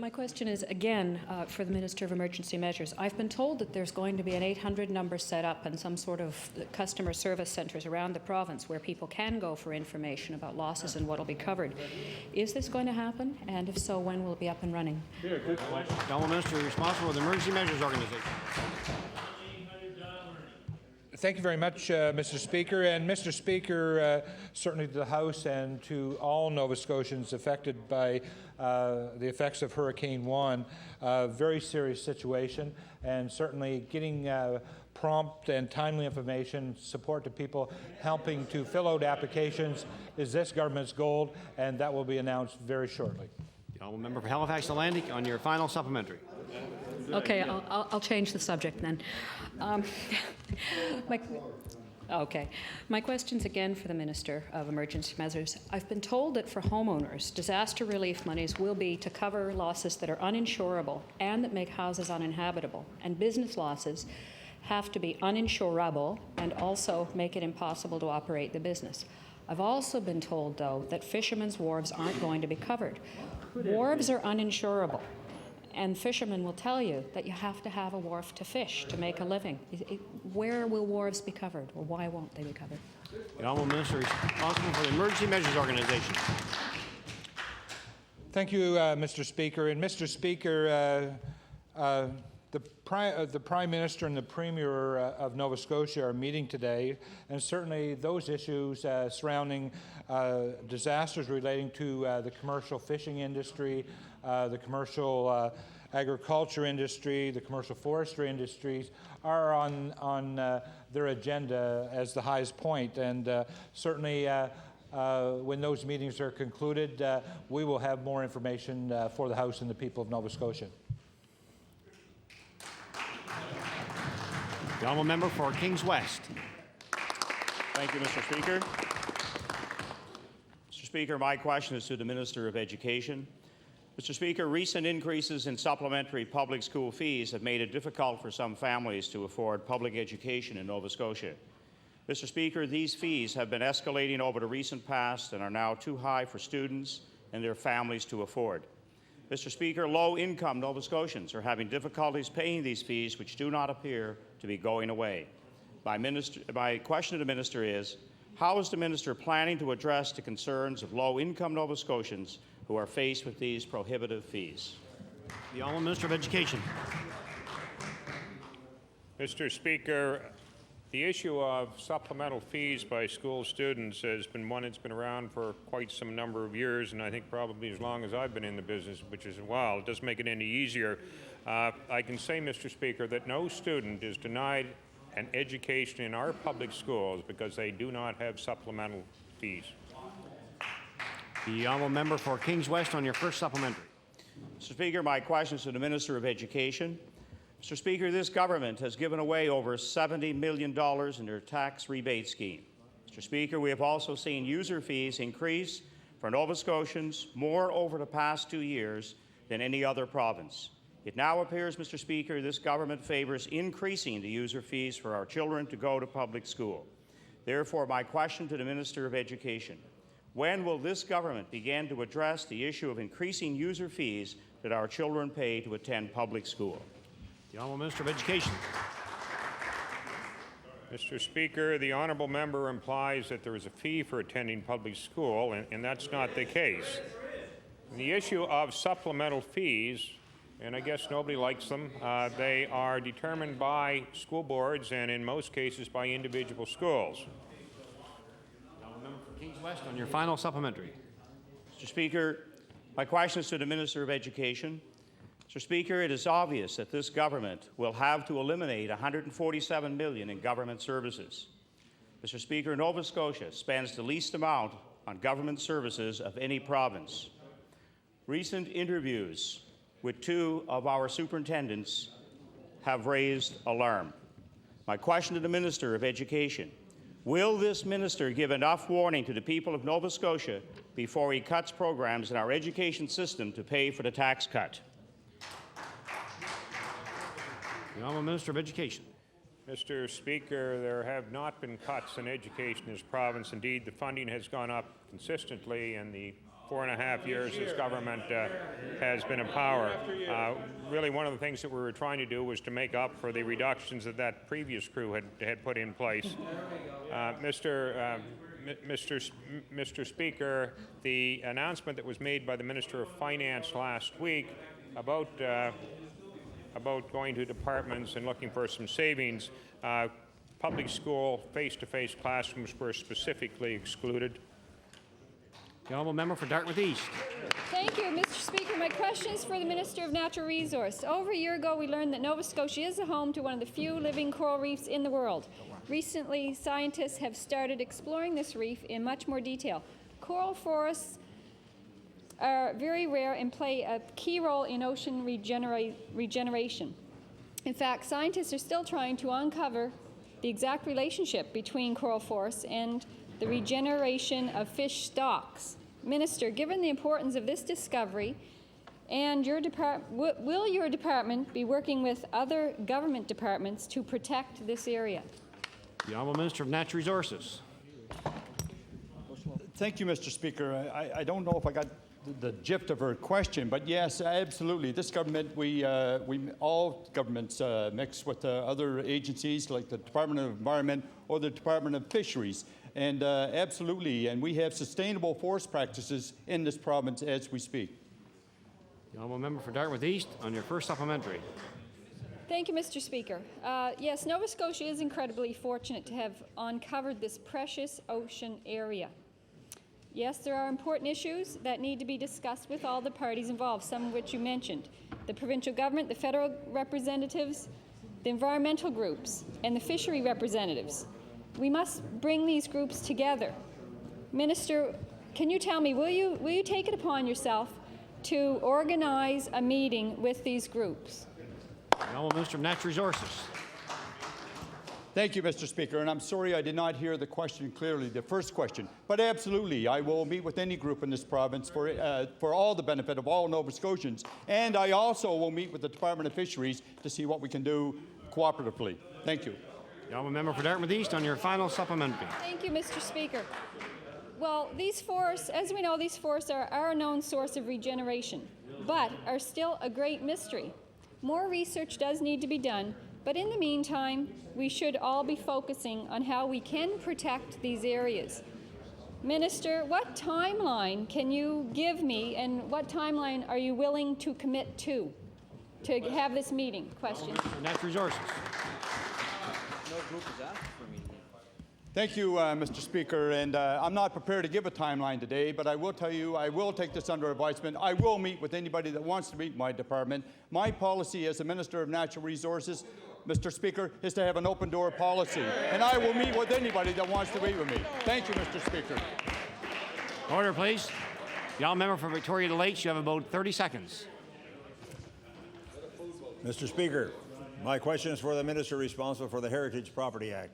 S16: My question is, again, for the Minister of Emergency Measures. I've been told that there's going to be an 800 number set up and some sort of customer service centres around the province where people can go for information about losses and what will be covered. Is this going to happen? And if so, when will it be up and running?
S1: Yeah, good question. Honourable Minister responsible with the Emergency Measures Organization.
S19: Thank you very much, Mr. Speaker. And Mr. Speaker, certainly to the House and to all Nova Scotians affected by the effects of Hurricane Juan, very serious situation, and certainly getting prompt and timely information, support to people helping to fill out applications is this government's goal, and that will be announced very shortly.
S1: The honourable member for Halifax Atlantic on your final supplementary.
S16: Okay, I'll change the subject then. My question's again for the Minister of Emergency Measures. I've been told that for homeowners, disaster relief monies will be to cover losses that are uninsurable and that make houses uninhabitable, and business losses have to be uninsurable and also make it impossible to operate the business. I've also been told, though, that fishermen's wharves aren't going to be covered. Wharves are uninsurable. And fishermen will tell you that you have to have a wharf to fish to make a living. Where will wharves be covered, or why won't they be covered?
S1: The honourable minister responsible for the Emergency Measures Organization.
S19: Thank you, Mr. Speaker. And Mr. Speaker, the Prime Minister and the Premier of Nova Scotia are meeting today, and certainly those issues surrounding disasters relating to the commercial fishing industry, the commercial agriculture industry, the commercial forestry industries are on their agenda as the highest point. And certainly when those meetings are concluded, we will have more information for the House and the people of Nova Scotia.
S1: The honourable member for Kings West.
S23: Thank you, Mr. Speaker. Mr. Speaker, my question is to the Minister of Education. Mr. Speaker, recent increases in supplementary public school fees have made it difficult for some families to afford public education in Nova Scotia. Mr. Speaker, these fees have been escalating over the recent past and are now too high for students and their families to afford. Mr. Speaker, low-income Nova Scotians are having difficulties paying these fees, which do not appear to be going away. My question to the Minister is, how is the Minister planning to address the concerns of low-income Nova Scotians who are faced with these prohibitive fees?
S1: The honourable Minister of Education.
S3: Mr. Speaker, the issue of supplemental fees by school students has been one that's been around for quite some number of years, and I think probably as long as I've been in the business, which is a while. It doesn't make it any easier. I can say, Mr. Speaker, that no student is denied an education in our public schools because they do not have supplemental fees.
S1: The honourable member for Kings West on your first supplementary.
S23: Mr. Speaker, my question is to the Minister of Education. Mr. Speaker, this government has given away over $70 million in their tax rebate scheme. Mr. Speaker, we have also seen user fees increase for Nova Scotians more over the past 2 years than any other province. It now appears, Mr. Speaker, this government favors increasing the user fees for our children to go to public school. Therefore, my question to the Minister of Education: when will this government begin to address the issue of increasing user fees that our children pay to attend public school?
S1: The honourable Minister of Education.
S3: Mr. Speaker, the honourable member implies that there is a fee for attending public school, and that's not the case. The issue of supplemental fees, and I guess nobody likes them, they are determined by school boards and in most cases by individual schools.
S1: Member for Kings West on your final supplementary.
S23: Mr. Speaker, my question is to the Minister of Education. Mr. Speaker, it is obvious that this government will have to eliminate $147 million in government services. Mr. Speaker, Nova Scotia spends the least amount on government services of any province. Recent interviews with 2 of our superintendents have raised alarm. My question to the Minister of Education: will this minister give enough warning to the people of Nova Scotia before he cuts programs in our education system to pay for the tax cut?
S1: The honourable Minister of Education.
S3: Mr. Speaker, there have not been cuts in education in this province. Indeed, the funding has gone up consistently, and the 4.5 years this government has been in power. Really, one of the things that we were trying to do was to make up for the reductions that that previous crew had put in place. Mr. Speaker, the announcement that was made by the Minister of Finance last week about going to departments and looking for some savings, public school face-to-face classrooms were specifically excluded.
S1: The honourable member for Dartmouth East.
S15: Thank you, Mr. Speaker. My question is for the Minister of Natural Resources. Over a year ago, we learned that Nova Scotia is the home to one of the few living coral reefs in the world. Recently, scientists have started exploring this reef in much more detail. Coral forests are very rare and play a key role in ocean regeneration. In fact, scientists are still trying to uncover the exact relationship between coral forests and the regeneration of fish stocks. Minister, given the importance of this discovery, and will your department be working with other government departments to protect this area?
S1: The Honourable Minister of Natural Resources.
S17: Thank you, Mr. Speaker. I don't know if I got the gist of her question, but yes, absolutely. This government, all governments mix with other agencies like the Department of Environment or the Department of Fisheries. And absolutely, and we have sustainable forest practices in this province as we speak.
S1: The honourable member for Dartmouth East on your first supplementary.
S15: Thank you, Mr. Speaker. Yes, Nova Scotia is incredibly fortunate to have uncovered this precious ocean area. Yes, there are important issues that need to be discussed with all the parties involved, some of which you mentioned. The provincial government, the federal representatives, the environmental groups, and the fishery representatives. We must bring these groups together. Minister, can you tell me, will you take it upon yourself to organize a meeting with these groups?
S1: The Honourable Minister of Natural Resources.
S17: Thank you, Mr. Speaker, and I'm sorry I did not hear the question clearly, the first question. But absolutely, I will meet with any group in this province for all the benefit of all Nova Scotians. And I also will meet with the Department of Fisheries to see what we can do cooperatively. Thank you.
S1: The honourable member for Dartmouth East on your final supplementary.
S15: Thank you, Mr. Speaker. Well, these forests, as we know, these forests are a known source of regeneration, but are still a great mystery. More research does need to be done, but in the meantime, we should all be focusing on how we can protect these areas. Minister, what timeline can you give me, and what timeline are you willing to commit to have this meeting? Question.
S1: Natural Resources.
S11: No group is asking for a meeting.
S17: Thank you, Mr. Speaker, and I'm not prepared to give a timeline today, but I will tell you I will take this under advisement. I will meet with anybody that wants to meet my department. My policy as the Minister of Natural Resources, Mr. Speaker, is to have an open door policy, and I will meet with anybody that wants to meet with me. Thank you, Mr. Speaker.
S1: Order, please. The honourable member for Victoria to Lakes, you have about 30 seconds.
S18: Mr. Speaker, my question is for the Minister responsible for the Heritage Property Act.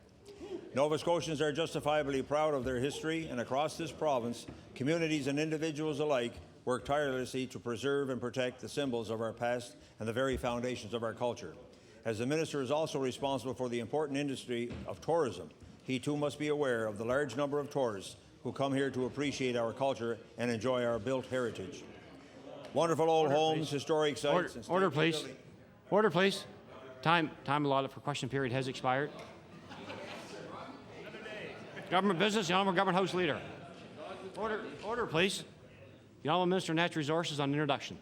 S18: Nova Scotians are justifiably proud of their history, and across this province, communities and individuals alike work tirelessly to preserve and protect the symbols of our past and the very foundations of our culture. As the Minister is also responsible for the important industry of tourism, he too must be aware of the large number of tourists who come here to appreciate our culture and enjoy our built heritage. Wonderful old homes, historic sites...
S1: Order, please. Order, please. Time allotted for question period has expired. Government business, the Honourable Government House Leader. Order, please. The Honourable Minister of Natural Resources on introduction.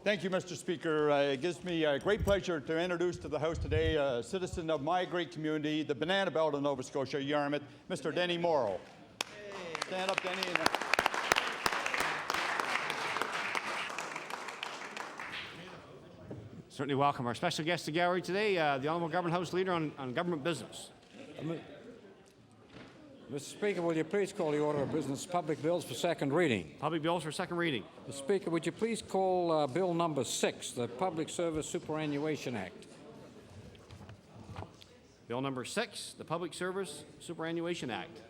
S17: Thank you, Mr. Speaker. It gives me a great pleasure to introduce to the House today a citizen of my great community, the Banana Belt of Nova Scotia, Yarmouth, Mr. Denny Morrow. Stand up, Denny.
S1: Certainly welcome our special guest to the gallery today, the Honourable Government House Leader on government business.
S4: Mr. Speaker, will you please call the order of business public bills for second reading?
S1: Public bills for second reading.
S4: Mr. Speaker, would you please call Bill number 6, the Public Service Superannuation Act?
S1: Bill number 6, the Public Service Superannuation Act.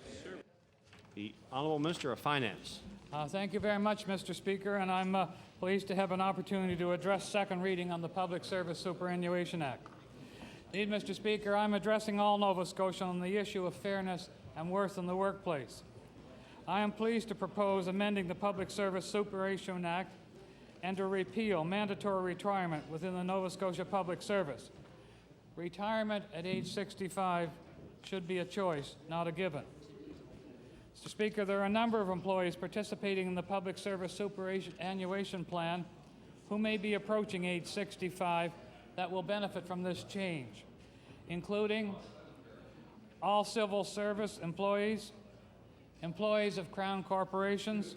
S1: The Honourable Minister of Finance.
S7: Thank you very much, Mr. Speaker, and I'm pleased to have an opportunity to address second reading on the Public Service Superannuation Act. Indeed, Mr. Speaker, I'm addressing all Nova Scotia on the issue of fairness and worth in the workplace. I am pleased to propose amending the Public Service Superannuation Act and to repeal mandatory retirement within the Nova Scotia Public Service. Retirement at age 65 should be a choice, not a given. Mr. Speaker, there are a number of employees participating in the Public Service Superannuation Plan who may be approaching age 65 that will benefit from this change, including all civil service employees, employees of Crown corporations,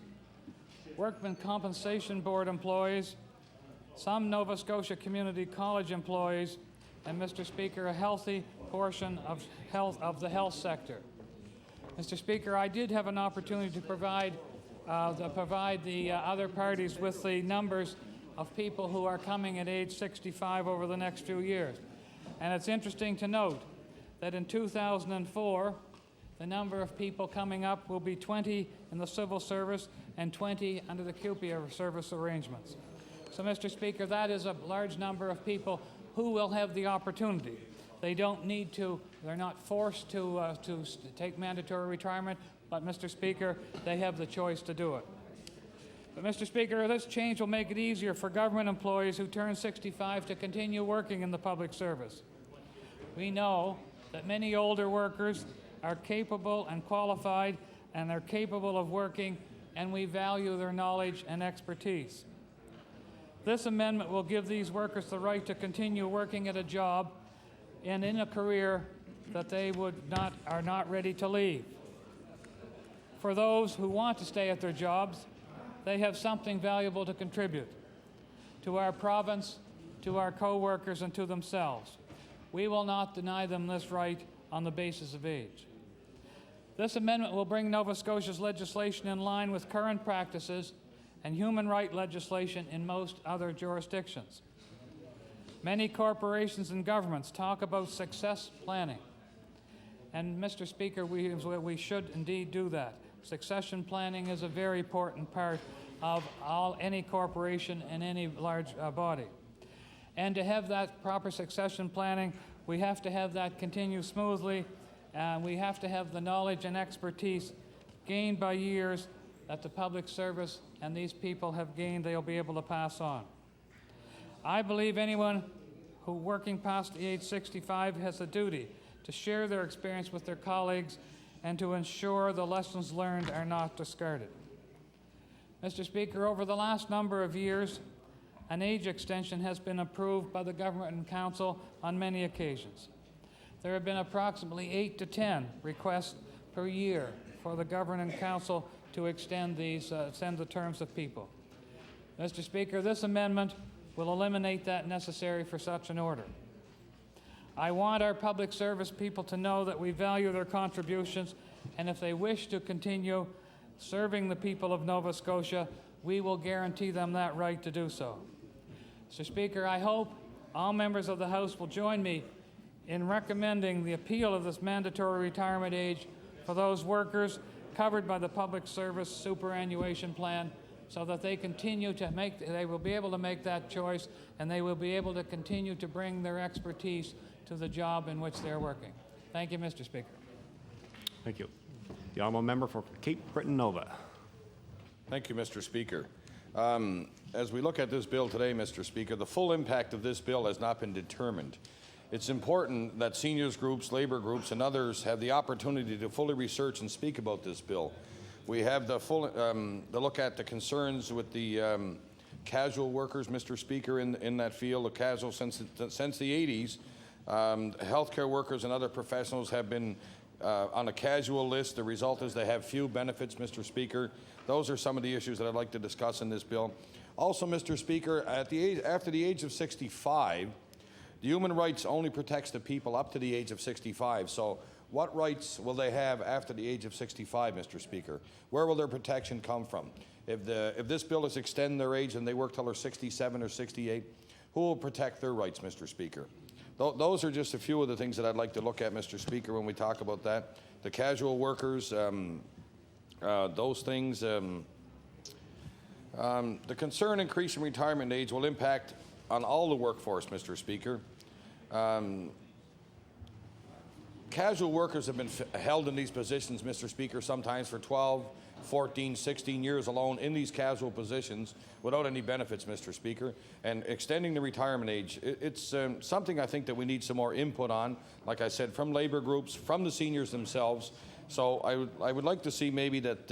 S7: Workmen' Compensation Board employees, some Nova Scotia Community College employees, and, Mr. Speaker, a healthy portion of the health sector. Mr. Speaker, I did have an opportunity to provide the other parties with the numbers of people who are coming at age 65 over the next few years. And it's interesting to note that in 2004, the number of people coming up will be 20 in the civil service and 20 under the CUPE service arrangements. So, Mr. Speaker, that is a large number of people who will have the opportunity. They don't need to, they're not forced to take mandatory retirement, but, Mr. Speaker, they have the choice to do it. But, Mr. Speaker, this change will make it easier for government employees who turn 65 to continue working in the public service. We know that many older workers are capable and qualified, and they're capable of working, and we value their knowledge and expertise. This amendment will give these workers the right to continue working at a job and in a career that they are not ready to leave. For those who want to stay at their jobs, they have something valuable to contribute to our province, to our co-workers, and to themselves. We will not deny them this right on the basis of age. This amendment will bring Nova Scotia's legislation in line with current practices and human rights legislation in most other jurisdictions. Many corporations and governments talk about success planning. And, Mr. Speaker, we should indeed do that. Succession planning is a very important part of any corporation and any large body. And to have that proper succession planning, we have to have that continue smoothly, and we have to have the knowledge and expertise gained by years that the public service and these people have gained, they'll be able to pass on. I believe anyone who working past the age 65 has a duty to share their experience with their colleagues and to ensure the lessons learned are not discarded. Mr. Speaker, over the last number of years, an age extension has been approved by the Government and Council on many occasions. There have been approximately 8 to 10 requests per year for the Government and Council to extend the terms of people. Mr. Speaker, this amendment will eliminate that necessary for such an order. I want our public service people to know that we value their contributions, and if they wish to continue serving the people of Nova Scotia, we will guarantee them that right to do so. Mr. Speaker, I hope all members of the House will join me in recommending the appeal of this mandatory retirement age for those workers covered by the Public Service Superannuation Plan, so that they will be able to make that choice, and they will be able to continue to bring their expertise to the job in which they're working. Thank you, Mr. Speaker.
S1: Thank you. The honourable member for Cape Breton Nova.
S6: Thank you, Mr. Speaker. As we look at this bill today, Mr. Speaker, the full impact of this bill has not been determined. It's important that seniors groups, labor groups, and others have the opportunity to fully research and speak about this bill. We have the look at the concerns with the casual workers, Mr. Speaker, in that field, the casual since the 80s. Healthcare workers and other professionals have been on a casual list. The result is they have few benefits, Mr. Speaker. Those are some of the issues that I'd like to discuss in this bill. Also, Mr. Speaker, after the age of 65, the human rights only protects the people up to the age of 65. So what rights will they have after the age of 65, Mr. Speaker? Where will their protection come from? If this bill is extend their age and they work till they're 67 or 68, who will protect their rights, Mr. Speaker? Those are just a few of the things that I'd like to look at, Mr. Speaker, when we talk about that. The casual workers, those things. The concern increasing retirement age will impact on all the workforce, Mr. Speaker. casual workers have been held in these positions, Mr. Speaker, sometimes for 12, 14, 16 years alone in these casual positions without any benefits, Mr. Speaker. And extending the retirement age, it's something I think that we need some more input on, like I said, from labor groups, from the seniors themselves. So I would like to see maybe that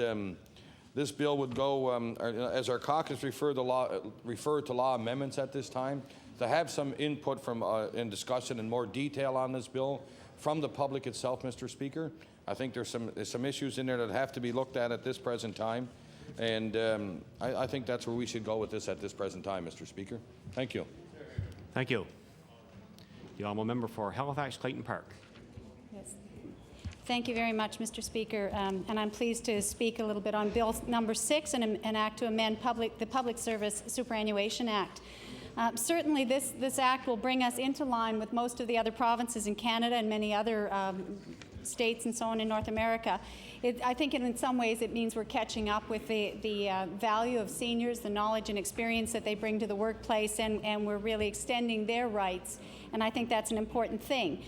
S6: this bill would go, as our caucus refer to law amendments at this time, to have some input from and discussion in more detail on this bill from the public itself, Mr. Speaker. I think there's some issues in there that have to be looked at this present time, and I think that's where we should go with this at this present time, Mr. Speaker. Thank you.
S1: Thank you. The honourable member for Halifax Clayton Park.
S8: Yes. Thank you very much, Mr. Speaker, and I'm pleased to speak a little bit on Bill number 6, an act to amend the Public Service Superannuation Act. Certainly this act will bring us into line with most of the other provinces in Canada and many other states and so on in North America. I think in some ways it means we're catching up with the value of seniors, the knowledge and experience that they bring to the workplace, and we're really extending their rights, and I think that's an important thing.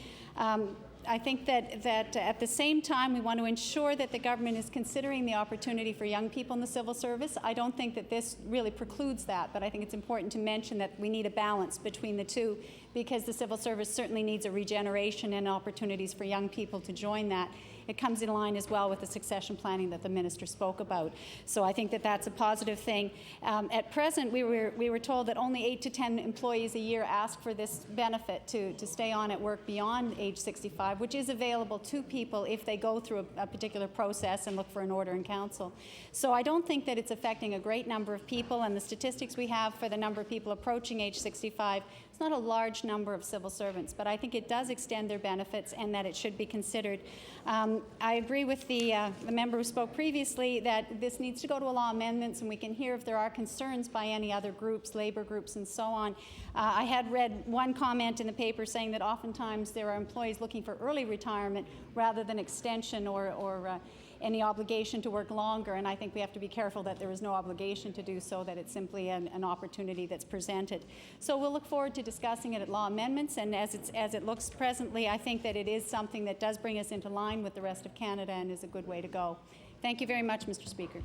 S8: I think that at the same time we want to ensure that the government is considering the opportunity for young people in the civil service. I don't think that this really precludes that, but I think it's important to mention that we need a balance between the two, because the civil service certainly needs a regeneration and opportunities for young people to join that. It comes in line as well with the succession planning that the minister spoke about. So I think that that's a positive thing. At present, we were told that only 8 to 10 employees a year ask for this benefit to stay on at work beyond age 65, which is available to people if they go through a particular process and look for an order in council. So I don't think that it's affecting a great number of people, and the statistics we have for the number of people approaching age 65, it's not a large number of civil servants, but I think it does extend their benefits and that it should be considered. I agree with the member who spoke previously that this needs to go to a law amendments, and we can hear if there are concerns by any other groups, labor groups and so on. I had read one comment in the paper saying that oftentimes there are employees looking for early retirement rather than extension or any obligation to work longer, and I think we have to be careful that there is no obligation to do so, that it's simply an opportunity that's presented. So we'll look forward to discussing it at law amendments, and as it looks presently, I think that it is something that does bring us into line with the rest of Canada and is a good way to go. Thank you very much, Mr. Speaker.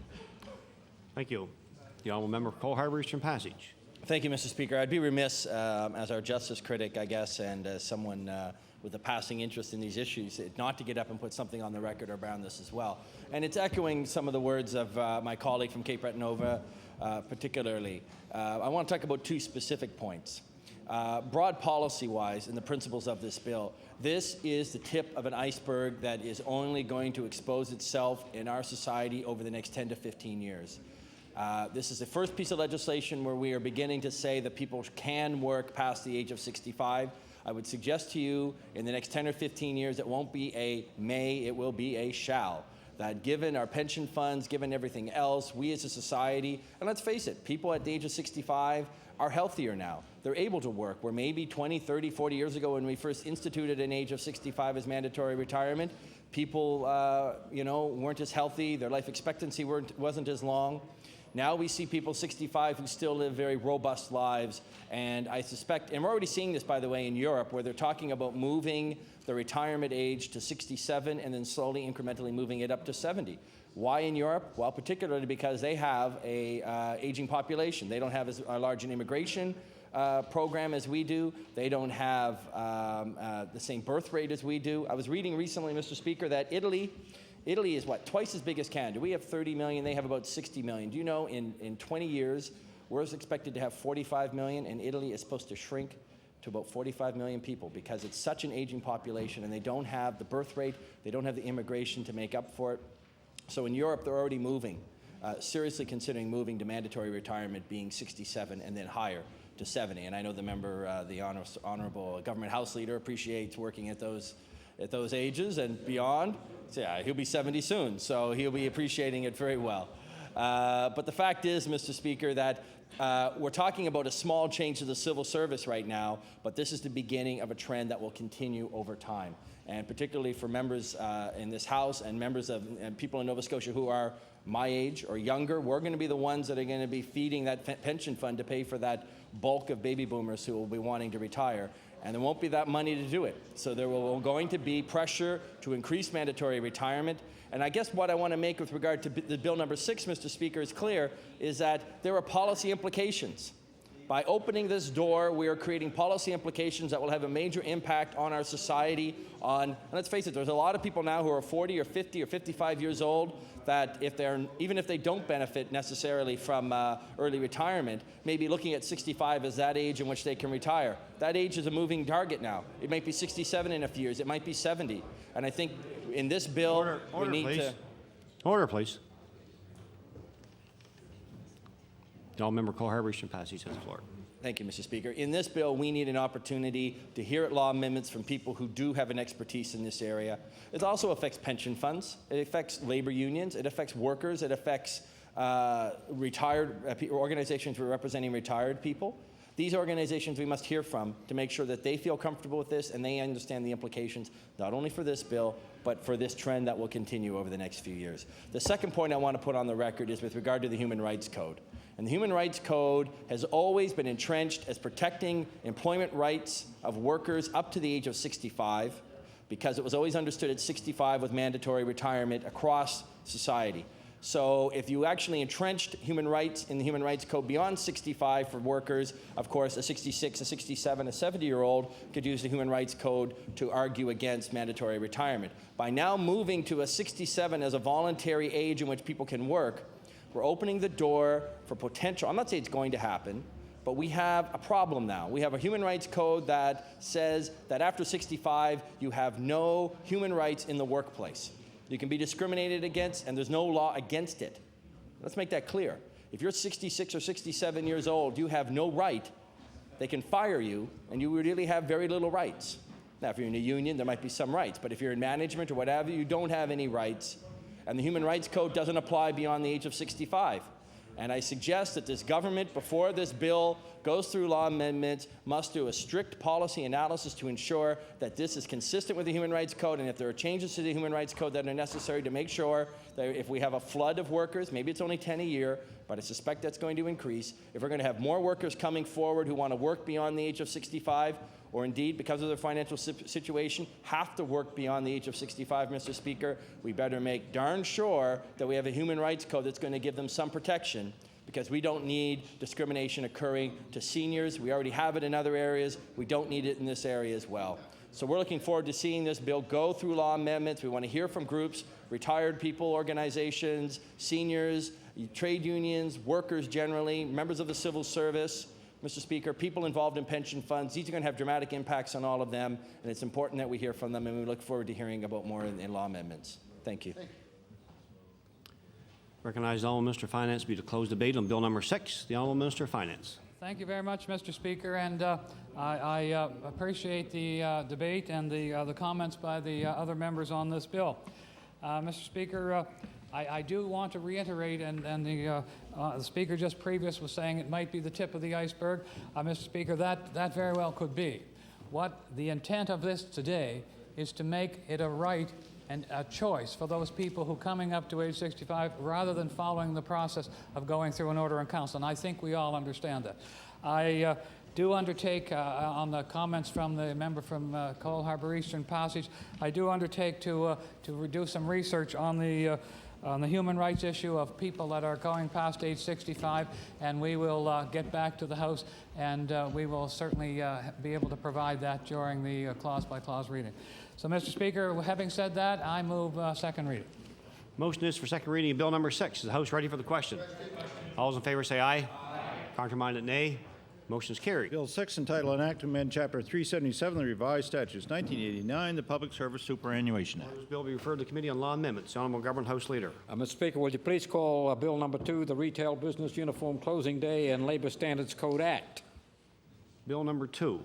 S1: Thank you. The honourable member for Cole Harbour Eastern Passage.
S21: Thank you, Mr. Speaker. I'd be remiss as our justice critic, I guess, and as someone with a passing interest in these issues, not to get up and put something on the record around this as well. And it's echoing some of the words of my colleague from Cape Breton Nova, particularly. I want to talk about two specific points. Broad policy-wise, in the principles of this bill, this is the tip of an iceberg that is only going to expose itself in our society over the next 10 to 15 years. This is the first piece of legislation where we are beginning to say that people can work past the age of 65. I would suggest to you in the next 10 or 15 years it won't be a may, it will be a shall. That given our pension funds, given everything else, we as a society, and let's face it, people at the age of 65 are healthier now. They're able to work, where maybe 20, 30, 40 years ago when we first instituted an age of 65 as mandatory retirement, people weren't as healthy, their life expectancy wasn't as long. Now we see people 65 who still live very robust lives, and I suspect, and we're already seeing this, by the way, in Europe, where they're talking about moving the retirement age to 67 and then slowly, incrementally moving it up to 70. Why in Europe? Well, particularly because they have a aging population. They don't have as large an immigration program as we do. They don't have the same birth rate as we do. I was reading recently, Mr. Speaker, that Italy is what, twice as big as Canada. We have 30 million, they have about 60 million. Do you know in 20 years, we're expected to have 45 million, and Italy is supposed to shrink to about 45 million people because it's such an aging population, and they don't have the birth rate, they don't have the immigration to make up for it. So in Europe, they're already moving, seriously considering moving to mandatory retirement being 67 and then higher to 70. And I know the member, the Honourable Government House Leader, appreciates working at those ages and beyond. So yeah, he'll be 70 soon, so he'll be appreciating it very well. But the fact is, Mr. Speaker, that we're talking about a small change to the civil service right now, but this is the beginning of a trend that will continue over time. And particularly for members in this House and members of and people in Nova Scotia who are my age or younger, we're going to be the ones that are going to be feeding that pension fund to pay for that bulk of baby boomers who will be wanting to retire. And there won't be that money to do it. So there will going to be pressure to increase mandatory retirement. And I guess what I want to make with regard to the Bill number 6, Mr. Speaker, is clear, is that there are policy implications. By opening this door, we are creating policy implications that will have a major impact on our society. And let's face it, there's a lot of people now who are 40 or 50 or 55 years old that even if they don't benefit necessarily from early retirement, may be looking at 65 as that age in which they can retire. That age is a moving target now. It might be 67 in a few years. It might be 70. And I think in this bill, we need to...
S1: Order, please. The All-Member Cole Harbour-Eastern Passage has the floor.
S21: Thank you, Mr. Speaker. In this bill, we need an opportunity to hear law amendments from people who do have an expertise in this area. It also affects pension funds. It affects labor unions. It affects workers. It affects retired organizations representing retired people. These organizations we must hear from to make sure that they feel comfortable with this and they understand the implications, not only for this bill, but for this trend that will continue over the next few years. The second point I want to put on the record is with regard to the Human Rights Code. And the Human Rights Code has always been entrenched as protecting employment rights of workers up to the age of 65, because it was always understood at 65 with mandatory retirement across society. So if you actually entrenched human rights in the Human Rights Code beyond 65 for workers, of course, a 66, a 67, a 70-year-old could use the Human Rights Code to argue against mandatory retirement. By now moving to a 67 as a voluntary age in which people can work, we're opening the door for potential. I'm not saying it's going to happen, but we have a problem now. We have a Human Rights Code that says that after 65, you have no human rights in the workplace. You can be discriminated against, and there's no law against it. Let's make that clear. If you're 66 or 67 years old, you have no right. They can fire you, and you really have very little rights. Now, if you're in a union, there might be some rights, but if you're in management or whatever, you don't have any rights. And the Human Rights Code doesn't apply beyond the age of 65. And I suggest that this government, before this bill goes through law amendments, must do a strict policy analysis to ensure that this is consistent with the Human Rights Code, and if there are changes to the Human Rights Code that are necessary to make sure that if we have a flood of workers, maybe it's only 10 a year, but I suspect that's going to increase, if we're going to have more workers coming forward who want to work beyond the age of 65, or indeed, because of their financial situation, have to work beyond the age of 65, Mr. Speaker, we better make darn sure that we have a Human Rights Code that's going to give them some protection, because we don't need discrimination occurring to seniors. We already have it in other areas. We don't need it in this area as well. So we're looking forward to seeing this bill go through law amendments. We want to hear from groups, retired people, organizations, seniors, trade unions, workers generally, members of the civil service, Mr. Speaker, people involved in pension funds. These are going to have dramatic impacts on all of them, and it's important that we hear from them, and we look forward to hearing about more in law amendments. Thank you.
S1: Recognize the Honourable Minister of Finance be to close debate on Bill number 6. The Honourable Minister of Finance.
S7: Thank you very much, Mr. Speaker, and I appreciate the debate and the comments by the other members on this bill. Mr. Speaker, I do want to reiterate, and the Speaker just previous was saying it might be the tip of the iceberg. Mr. Speaker, that very well could be. What the intent of this today is to make it a right and a choice for those people who coming up to age 65 rather than following the process of going through an order in council. And I think we all understand that. I do undertake, on the comments from the member from Cole Harbour-Eastern Passage, I do undertake to do some research on the human rights issue of people that are going past age 65, and we will get back to the House, and we will certainly be able to provide that during the clause-by-clause reading. So, Mr. Speaker, having said that, I move second reading.
S1: Motion is for second reading of Bill number 6. Is the House ready for the question? All those in favour say aye. Counter-minded, nay. Motion is carried.
S10: Bill 6, entitled An Act to Amend Chapter 377 of the Revised Statutes 1989, the Public Service Superannuation Act.
S1: This bill will be referred to the Committee on Law Amendments. The Honourable Government House Leader.
S4: Mr. Speaker, will you please call Bill number 2, the Retail Business Uniform Closing Day and Labor Standards Code Act.
S1: Bill number 2.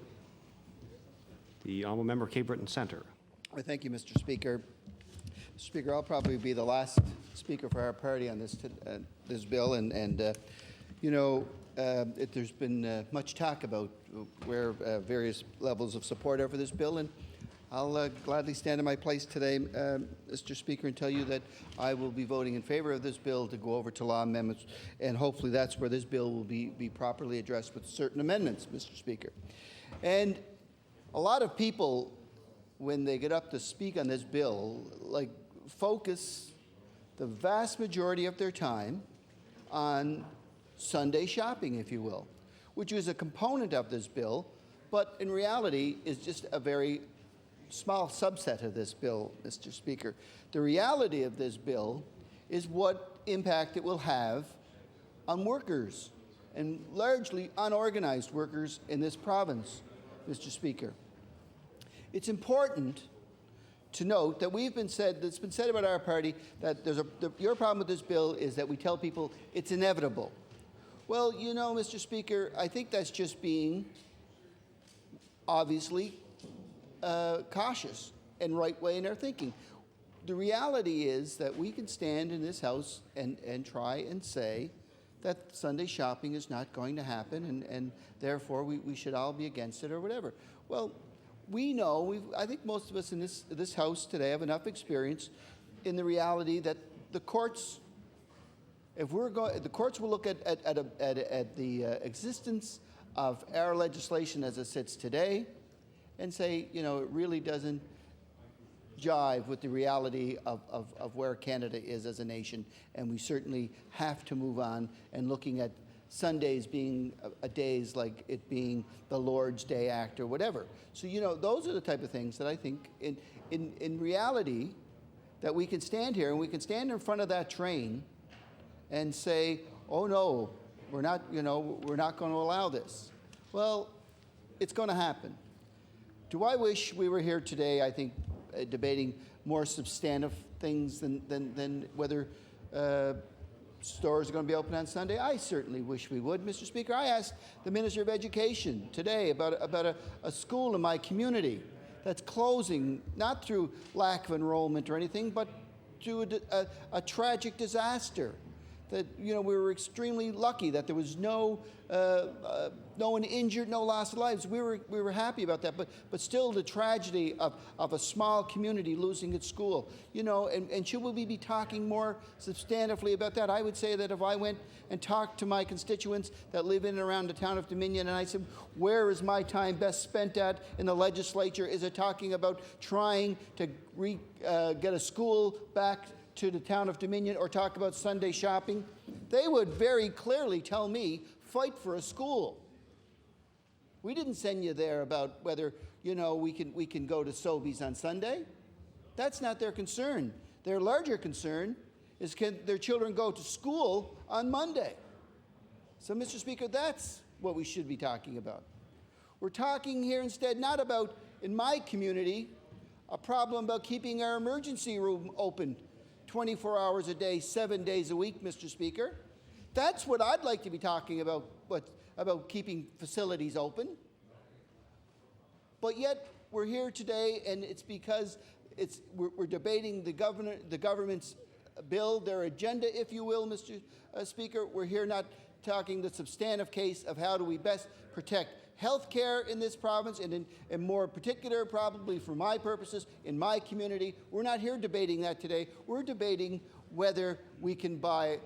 S1: The Honourable Member of Cape Breton Centre.
S14: Thank you, Mr. Speaker. Mr. Speaker, I'll probably be the last speaker for our party on this bill, and you know, there's been much talk about where various levels of support are for this bill, and I'll gladly stand in my place today, Mr. Speaker, and tell you that I will be voting in favor of this bill to go over to law amendments, and hopefully that's where this bill will be properly addressed with certain amendments, Mr. Speaker. And a lot of people, when they get up to speak on this bill, focus the vast majority of their time on Sunday shopping, if you will, which is a component of this bill, but in reality is just a very small subset of this bill, Mr. Speaker. The reality of this bill is what impact it will have on workers, and largely unorganized workers in this province, Mr. Speaker. It's important to note that it's been said about our party that your problem with this bill is that we tell people it's inevitable. Well, you know, Mr. Speaker, I think that's just being obviously cautious and right way in our thinking. The reality is that we can stand in this House and try and say that Sunday shopping is not going to happen and therefore we should all be against it or whatever. Well, we know, I think most of us in this House today have enough experience in the reality that the courts, the courts will look at the existence of our legislation as it sits today and say, you know, it really doesn't jive with the reality of where Canada is as a nation, and we certainly have to move on and looking at Sundays being days like it being the Lord's Day Act or whatever. So, you know, those are the type of things that I think in reality that we can stand here and we can stand in front of that train and say, oh no, we're not going to allow this. Well, it's going to happen. Do I wish we were here today, I think, debating more substantive things than whether stores are going to be open on Sunday? I certainly wish we would, Mr. Speaker. I asked the Minister of Education today about a school in my community that's closing, not through lack of enrollment or anything, but through a tragic disaster. That, you know, we were extremely lucky that there was no one injured, no loss of lives. We were happy about that, but still the tragedy of a small community losing its school. You know, and should we be talking more substantively about that? I would say that if I went and talked to my constituents that live in and around the town of Dominion, and I said, where is my time best spent at in the legislature? Is it talking about trying to get a school back to the town of Dominion or talk about Sunday shopping? They would very clearly tell me, fight for a school. We didn't send you there about whether, you know, we can go to Sobeys on Sunday. That's not their concern. Their larger concern is can their children go to school on Monday. So, Mr. Speaker, that's what we should be talking about. We're talking here instead not about, in my community, a problem about keeping our emergency room open 24 hours a day, 7 days a week, Mr. Speaker. That's what I'd like to be talking about, about keeping facilities open. But yet, we're here today, and it's because we're debating the government's bill, their agenda, if you will, Mr. Speaker. We're here not talking the substantive case of how do we best protect health care in this province, and in more particular, probably for my purposes, in my community. We're not here debating that today. We're debating whether we can buy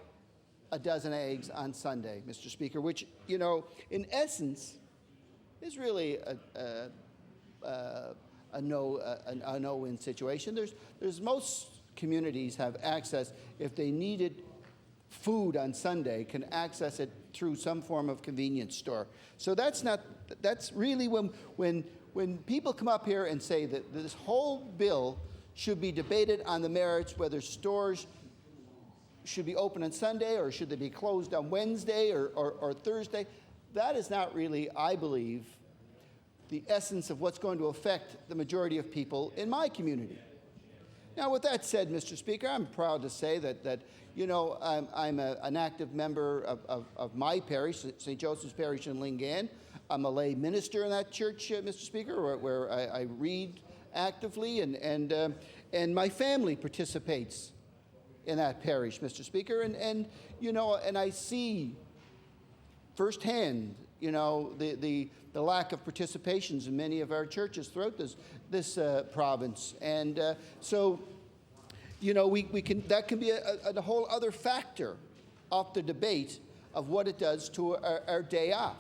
S14: a dozen eggs on Sunday, Mr. Speaker, which, you know, in essence, is really a no-win situation. There's most communities have access, if they needed food on Sunday, can access it through some form of convenience store. So that's really when people come up here and say that this whole bill should be debated on the merits, whether stores should be open on Sunday or should they be closed on Wednesday or Thursday, that is not really, I believe, the essence of what's going to affect the majority of people in my community. Now, with that said, Mr. Speaker, I'm proud to say that you know, I'm an active member of my parish, St. Joseph's Parish in Lingan. I'm a lay minister in that church, Mr. Speaker, where I read actively, and my family participates in that parish, Mr. Speaker, and you know, and I see firsthand you know, the lack of participations in many of our churches throughout this province. And so, you know, that can be a whole other factor of the debate of what it does to our day off,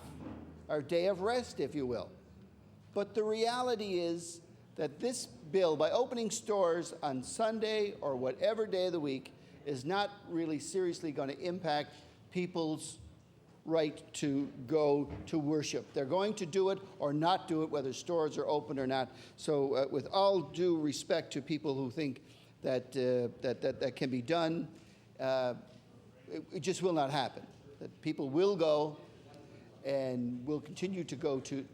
S14: our day of rest, if you will. But the reality is that this bill, by opening stores on Sunday or whatever day of the week, is not really seriously going to impact people's right to go to worship. They're going to do it or not do it, whether stores are open or not. So with all due respect to people who think that that can be done, it just will not happen. That people will go and will continue to go to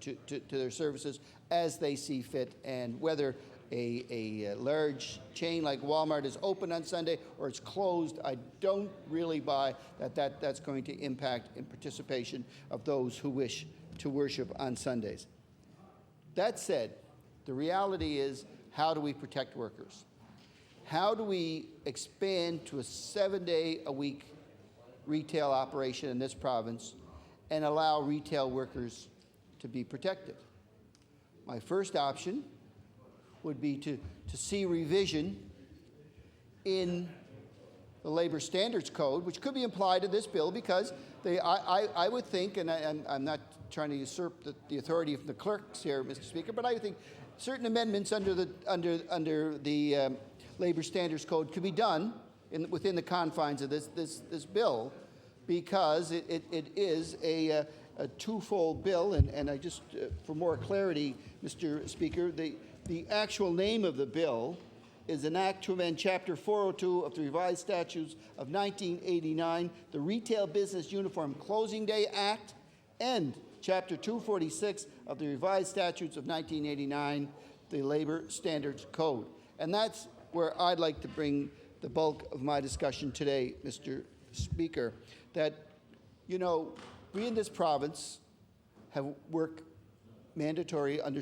S14: their services as they see fit, and whether a large chain like Walmart is open on Sunday or it's closed, I don't really buy that's going to impact in participation of those who wish to worship on Sundays. That said, the reality is, how do we protect workers? How do we expand to a 7-day-a-week retail operation in this province and allow retail workers to be protected? My first option would be to see revision in the Labor Standards Code, which could be applied to this bill, because I would think, and I'm not trying to usurp the authority of the clerks here, Mr. Speaker, but I would think certain amendments under the Labor Standards Code could be done within the confines of this bill, because it is a twofold bill, and I just, for more clarity, Mr. Speaker, the actual name of the bill is an act to amend Chapter 402 of the Revised Statutes of 1989, the Retail Business Uniform Closing Day Act, and Chapter 246 of the Revised Statutes of 1989, the Labor Standards Code. And that's where I'd like to bring the bulk of my discussion today, Mr. Speaker, that, you know, we in this province have work mandatory under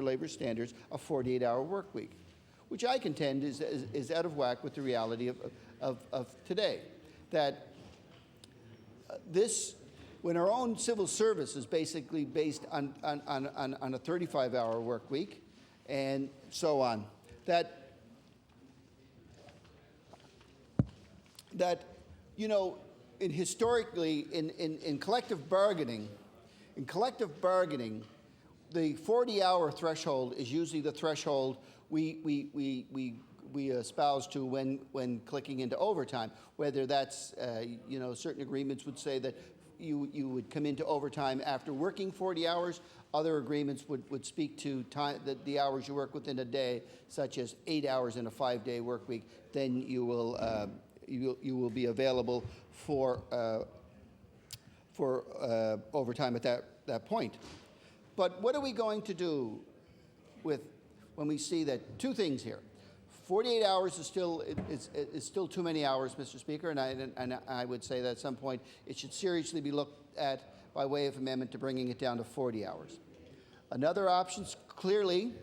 S14: labor standards a 48-hour work week, which I contend is out of whack with the reality of today. That when our own civil service is basically based on a 35-hour work week and so on, that you know, historically in collective bargaining, the 40-hour threshold is usually the threshold we espouse to when clicking into overtime. Whether that's you know, certain agreements would say that you would come into overtime after working 40 hours. Other agreements would speak to time, the hours you work within a day, such as 8 hours in a 5-day work week. Then you will be available for overtime at that point. But what are we going to do when we see that two things here? 48 hours is still too many hours, Mr. Speaker, and I would say that at some point it should seriously be looked at by way of amendment to bringing it down to 40 hours. Another option clearly,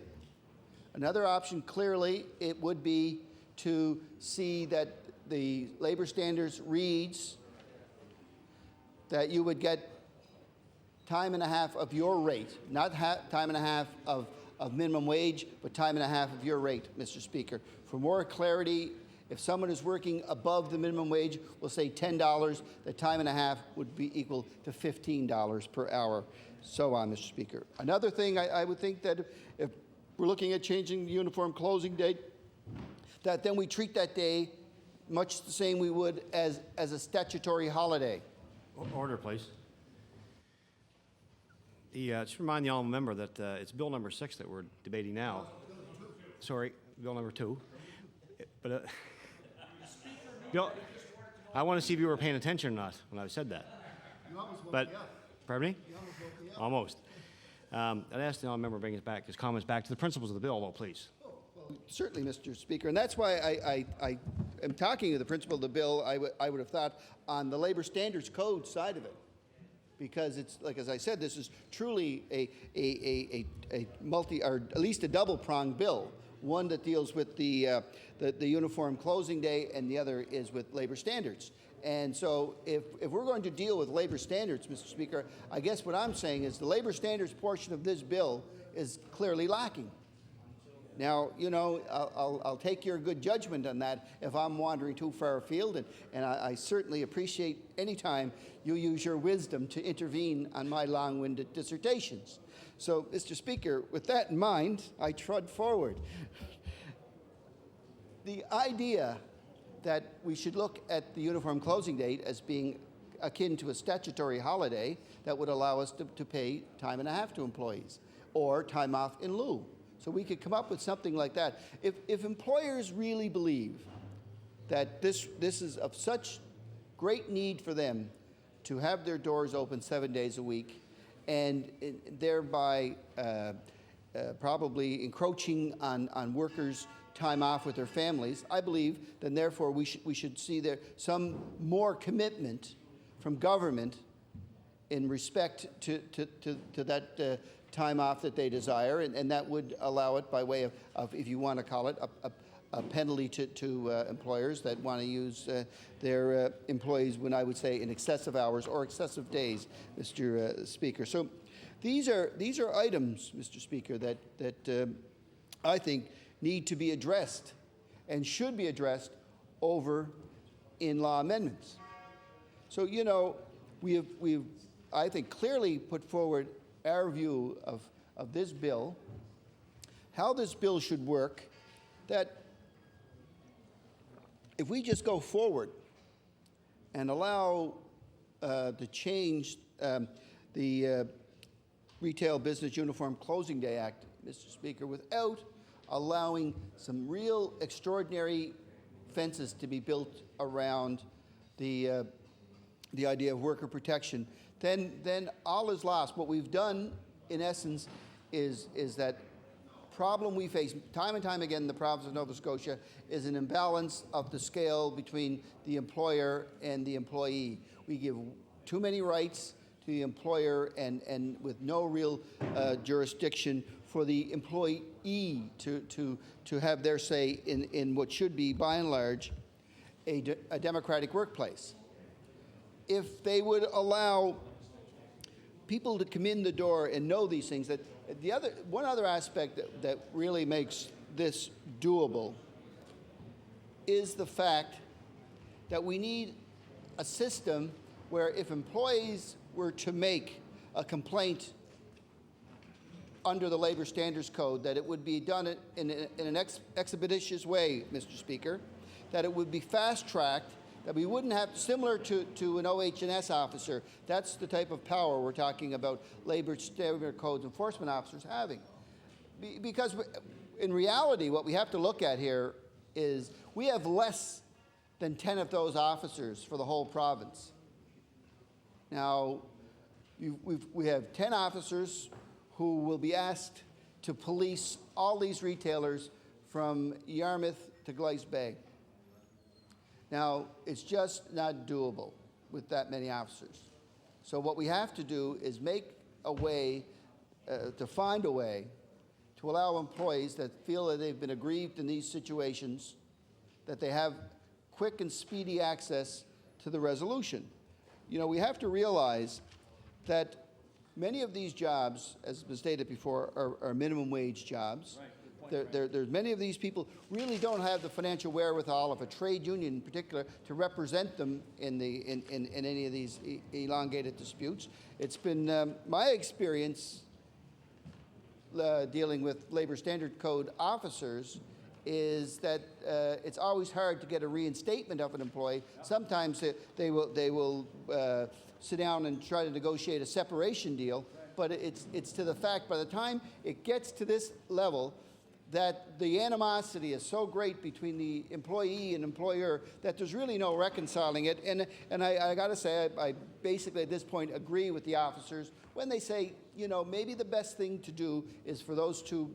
S14: it would be to see that the labor standards reads that you would get time and a half of your rate, not time and a half of minimum wage, but time and a half of your rate, Mr. Speaker. For more clarity, if someone is working above the minimum wage, we'll say $10, the time and a half would be equal to $15 per hour, so on, Mr. Speaker. Another thing, I would think that if we're looking at changing the uniform closing date, that then we treat that day much the same we would as a statutory holiday.
S1: Order, please. Just remind the honourable member that it's Bill number 6 that we're debating now. Sorry, Bill number 2. But Bill, I want to see if you were paying attention or not when I said that.
S14: You almost woke
S1: But
S14: me up.
S1: pardon me?
S14: You almost woke me up.
S1: Almost. I'd ask the honourable member to bring his comments back to the principles of the bill, though, please.
S14: Certainly, Mr. Speaker, and that's why I am talking of the principle of the bill. I would have thought on the Labor Standards Code side of it, because it's like, as I said, this is truly a multi, or at least a double-pronged bill. One that deals with the uniform closing day, and the other is with labor standards. And so if we're going to deal with labor standards, Mr. Speaker, I guess what I'm saying is the labor standards portion of this bill is clearly lacking. Now, you know, I'll take your good judgment on that if I'm wandering too far afield, and I certainly appreciate any time you use your wisdom to intervene on my long-winded dissertations. So, Mr. Speaker, with that in mind, I trud forward. The idea that we should look at the uniform closing date as being akin to a statutory holiday that would allow us to pay time and a half to employees or time off in lieu. So we could come up with something like that. If employers really believe that this is of such great need for them to have their doors open 7 days a week and thereby probably encroaching on workers' time off with their families, I believe then therefore we should see there some more commitment from government in respect to that time off that they desire, and that would allow it by way of if you want to call it, a penalty to employers that want to use their employees when I would say in excessive hours or excessive days, Mr. Speaker. So these are items, Mr. Speaker, that I think need to be addressed and should be addressed over in-law amendments. So, you know, we've I think, clearly put forward our view of this bill, how this bill should work, that if we just go forward and allow to change the Retail Business Uniform Closing Day Act, Mr. Speaker, without allowing some real extraordinary fences to be built around the idea of worker protection, then all is lost. What we've done, in essence, is that problem we face time and time again in the province of Nova Scotia is an imbalance of the scale between the employer and the employee. We give too many rights to the employer and with no real jurisdiction for the employee to have their say in what should be, by and large, a democratic workplace. If they would allow people to come in the door and know these things, that one other aspect that really makes this doable is the fact that we need a system where if employees were to make a complaint under the Labor Standards Code, that it would be done in an expeditious way, Mr. Speaker, that it would be fast-tracked, that we wouldn't have, similar to an OH&S officer, that's the type of power we're talking about Labor Standard Codes enforcement officers having. Because in reality, what we have to look at here is we have less than 10 of those officers for the whole province. Now, we have 10 officers who will be asked to police all these retailers from Yarmouth to Glace Bay. Now, it's just not doable with that many officers. So what we have to do is make a way, to find a way to allow employees that feel that they've been aggrieved in these situations, that they have quick and speedy access to the resolution. You know, we have to realize that many of these jobs, as was stated before, are minimum wage jobs. Right. There's many of these people really don't have the financial wherewithal of a trade union in particular to represent them in any of these elongated disputes. It's been my experience dealing with Labor Standard Code officers is that it's always hard to get a reinstatement of an employee. Sometimes they will sit down and try to negotiate a separation deal, but it's to the fact by the time it gets to this level that the animosity is so great between the employee and employer that there's really no reconciling it. And I got to say, I basically at this point agree with the officers when they say, you know, maybe the best thing to do is for those two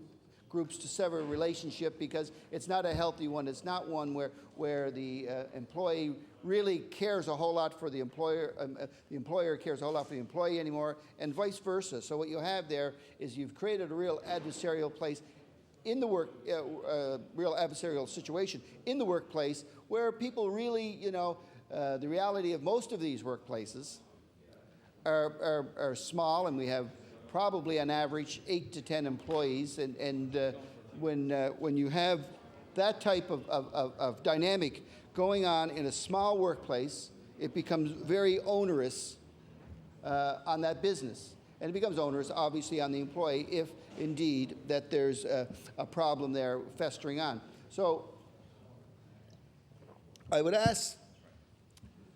S14: groups to sever a relationship because it's not a healthy one. It's not one where the employee really cares a whole lot for the employer, the employer cares a whole lot for the employee anymore, and vice versa. So what you have there is you've created a real adversarial place in the real adversarial situation in the workplace where people really, you know, The reality of most of these workplaces are small, and we have probably on average 8 to 10 employees. When you have that type of dynamic going on in a small workplace, it becomes very onerous on that business. And it becomes onerous, obviously, on the employee if, indeed, that there's a problem there festering on. So I would ask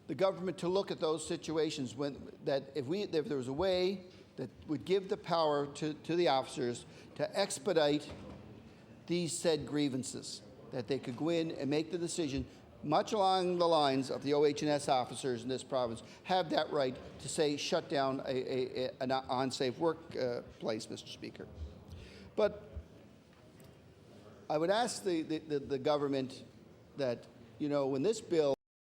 S14: the government to look at those situations if there was a way that would give the power to the officers to expedite these said grievances, that they could go in and make the decision much along the lines of the OH&S officers in this province have that right to say shut down an unsafe workplace, Mr. Speaker. But I would ask the government that, when this bill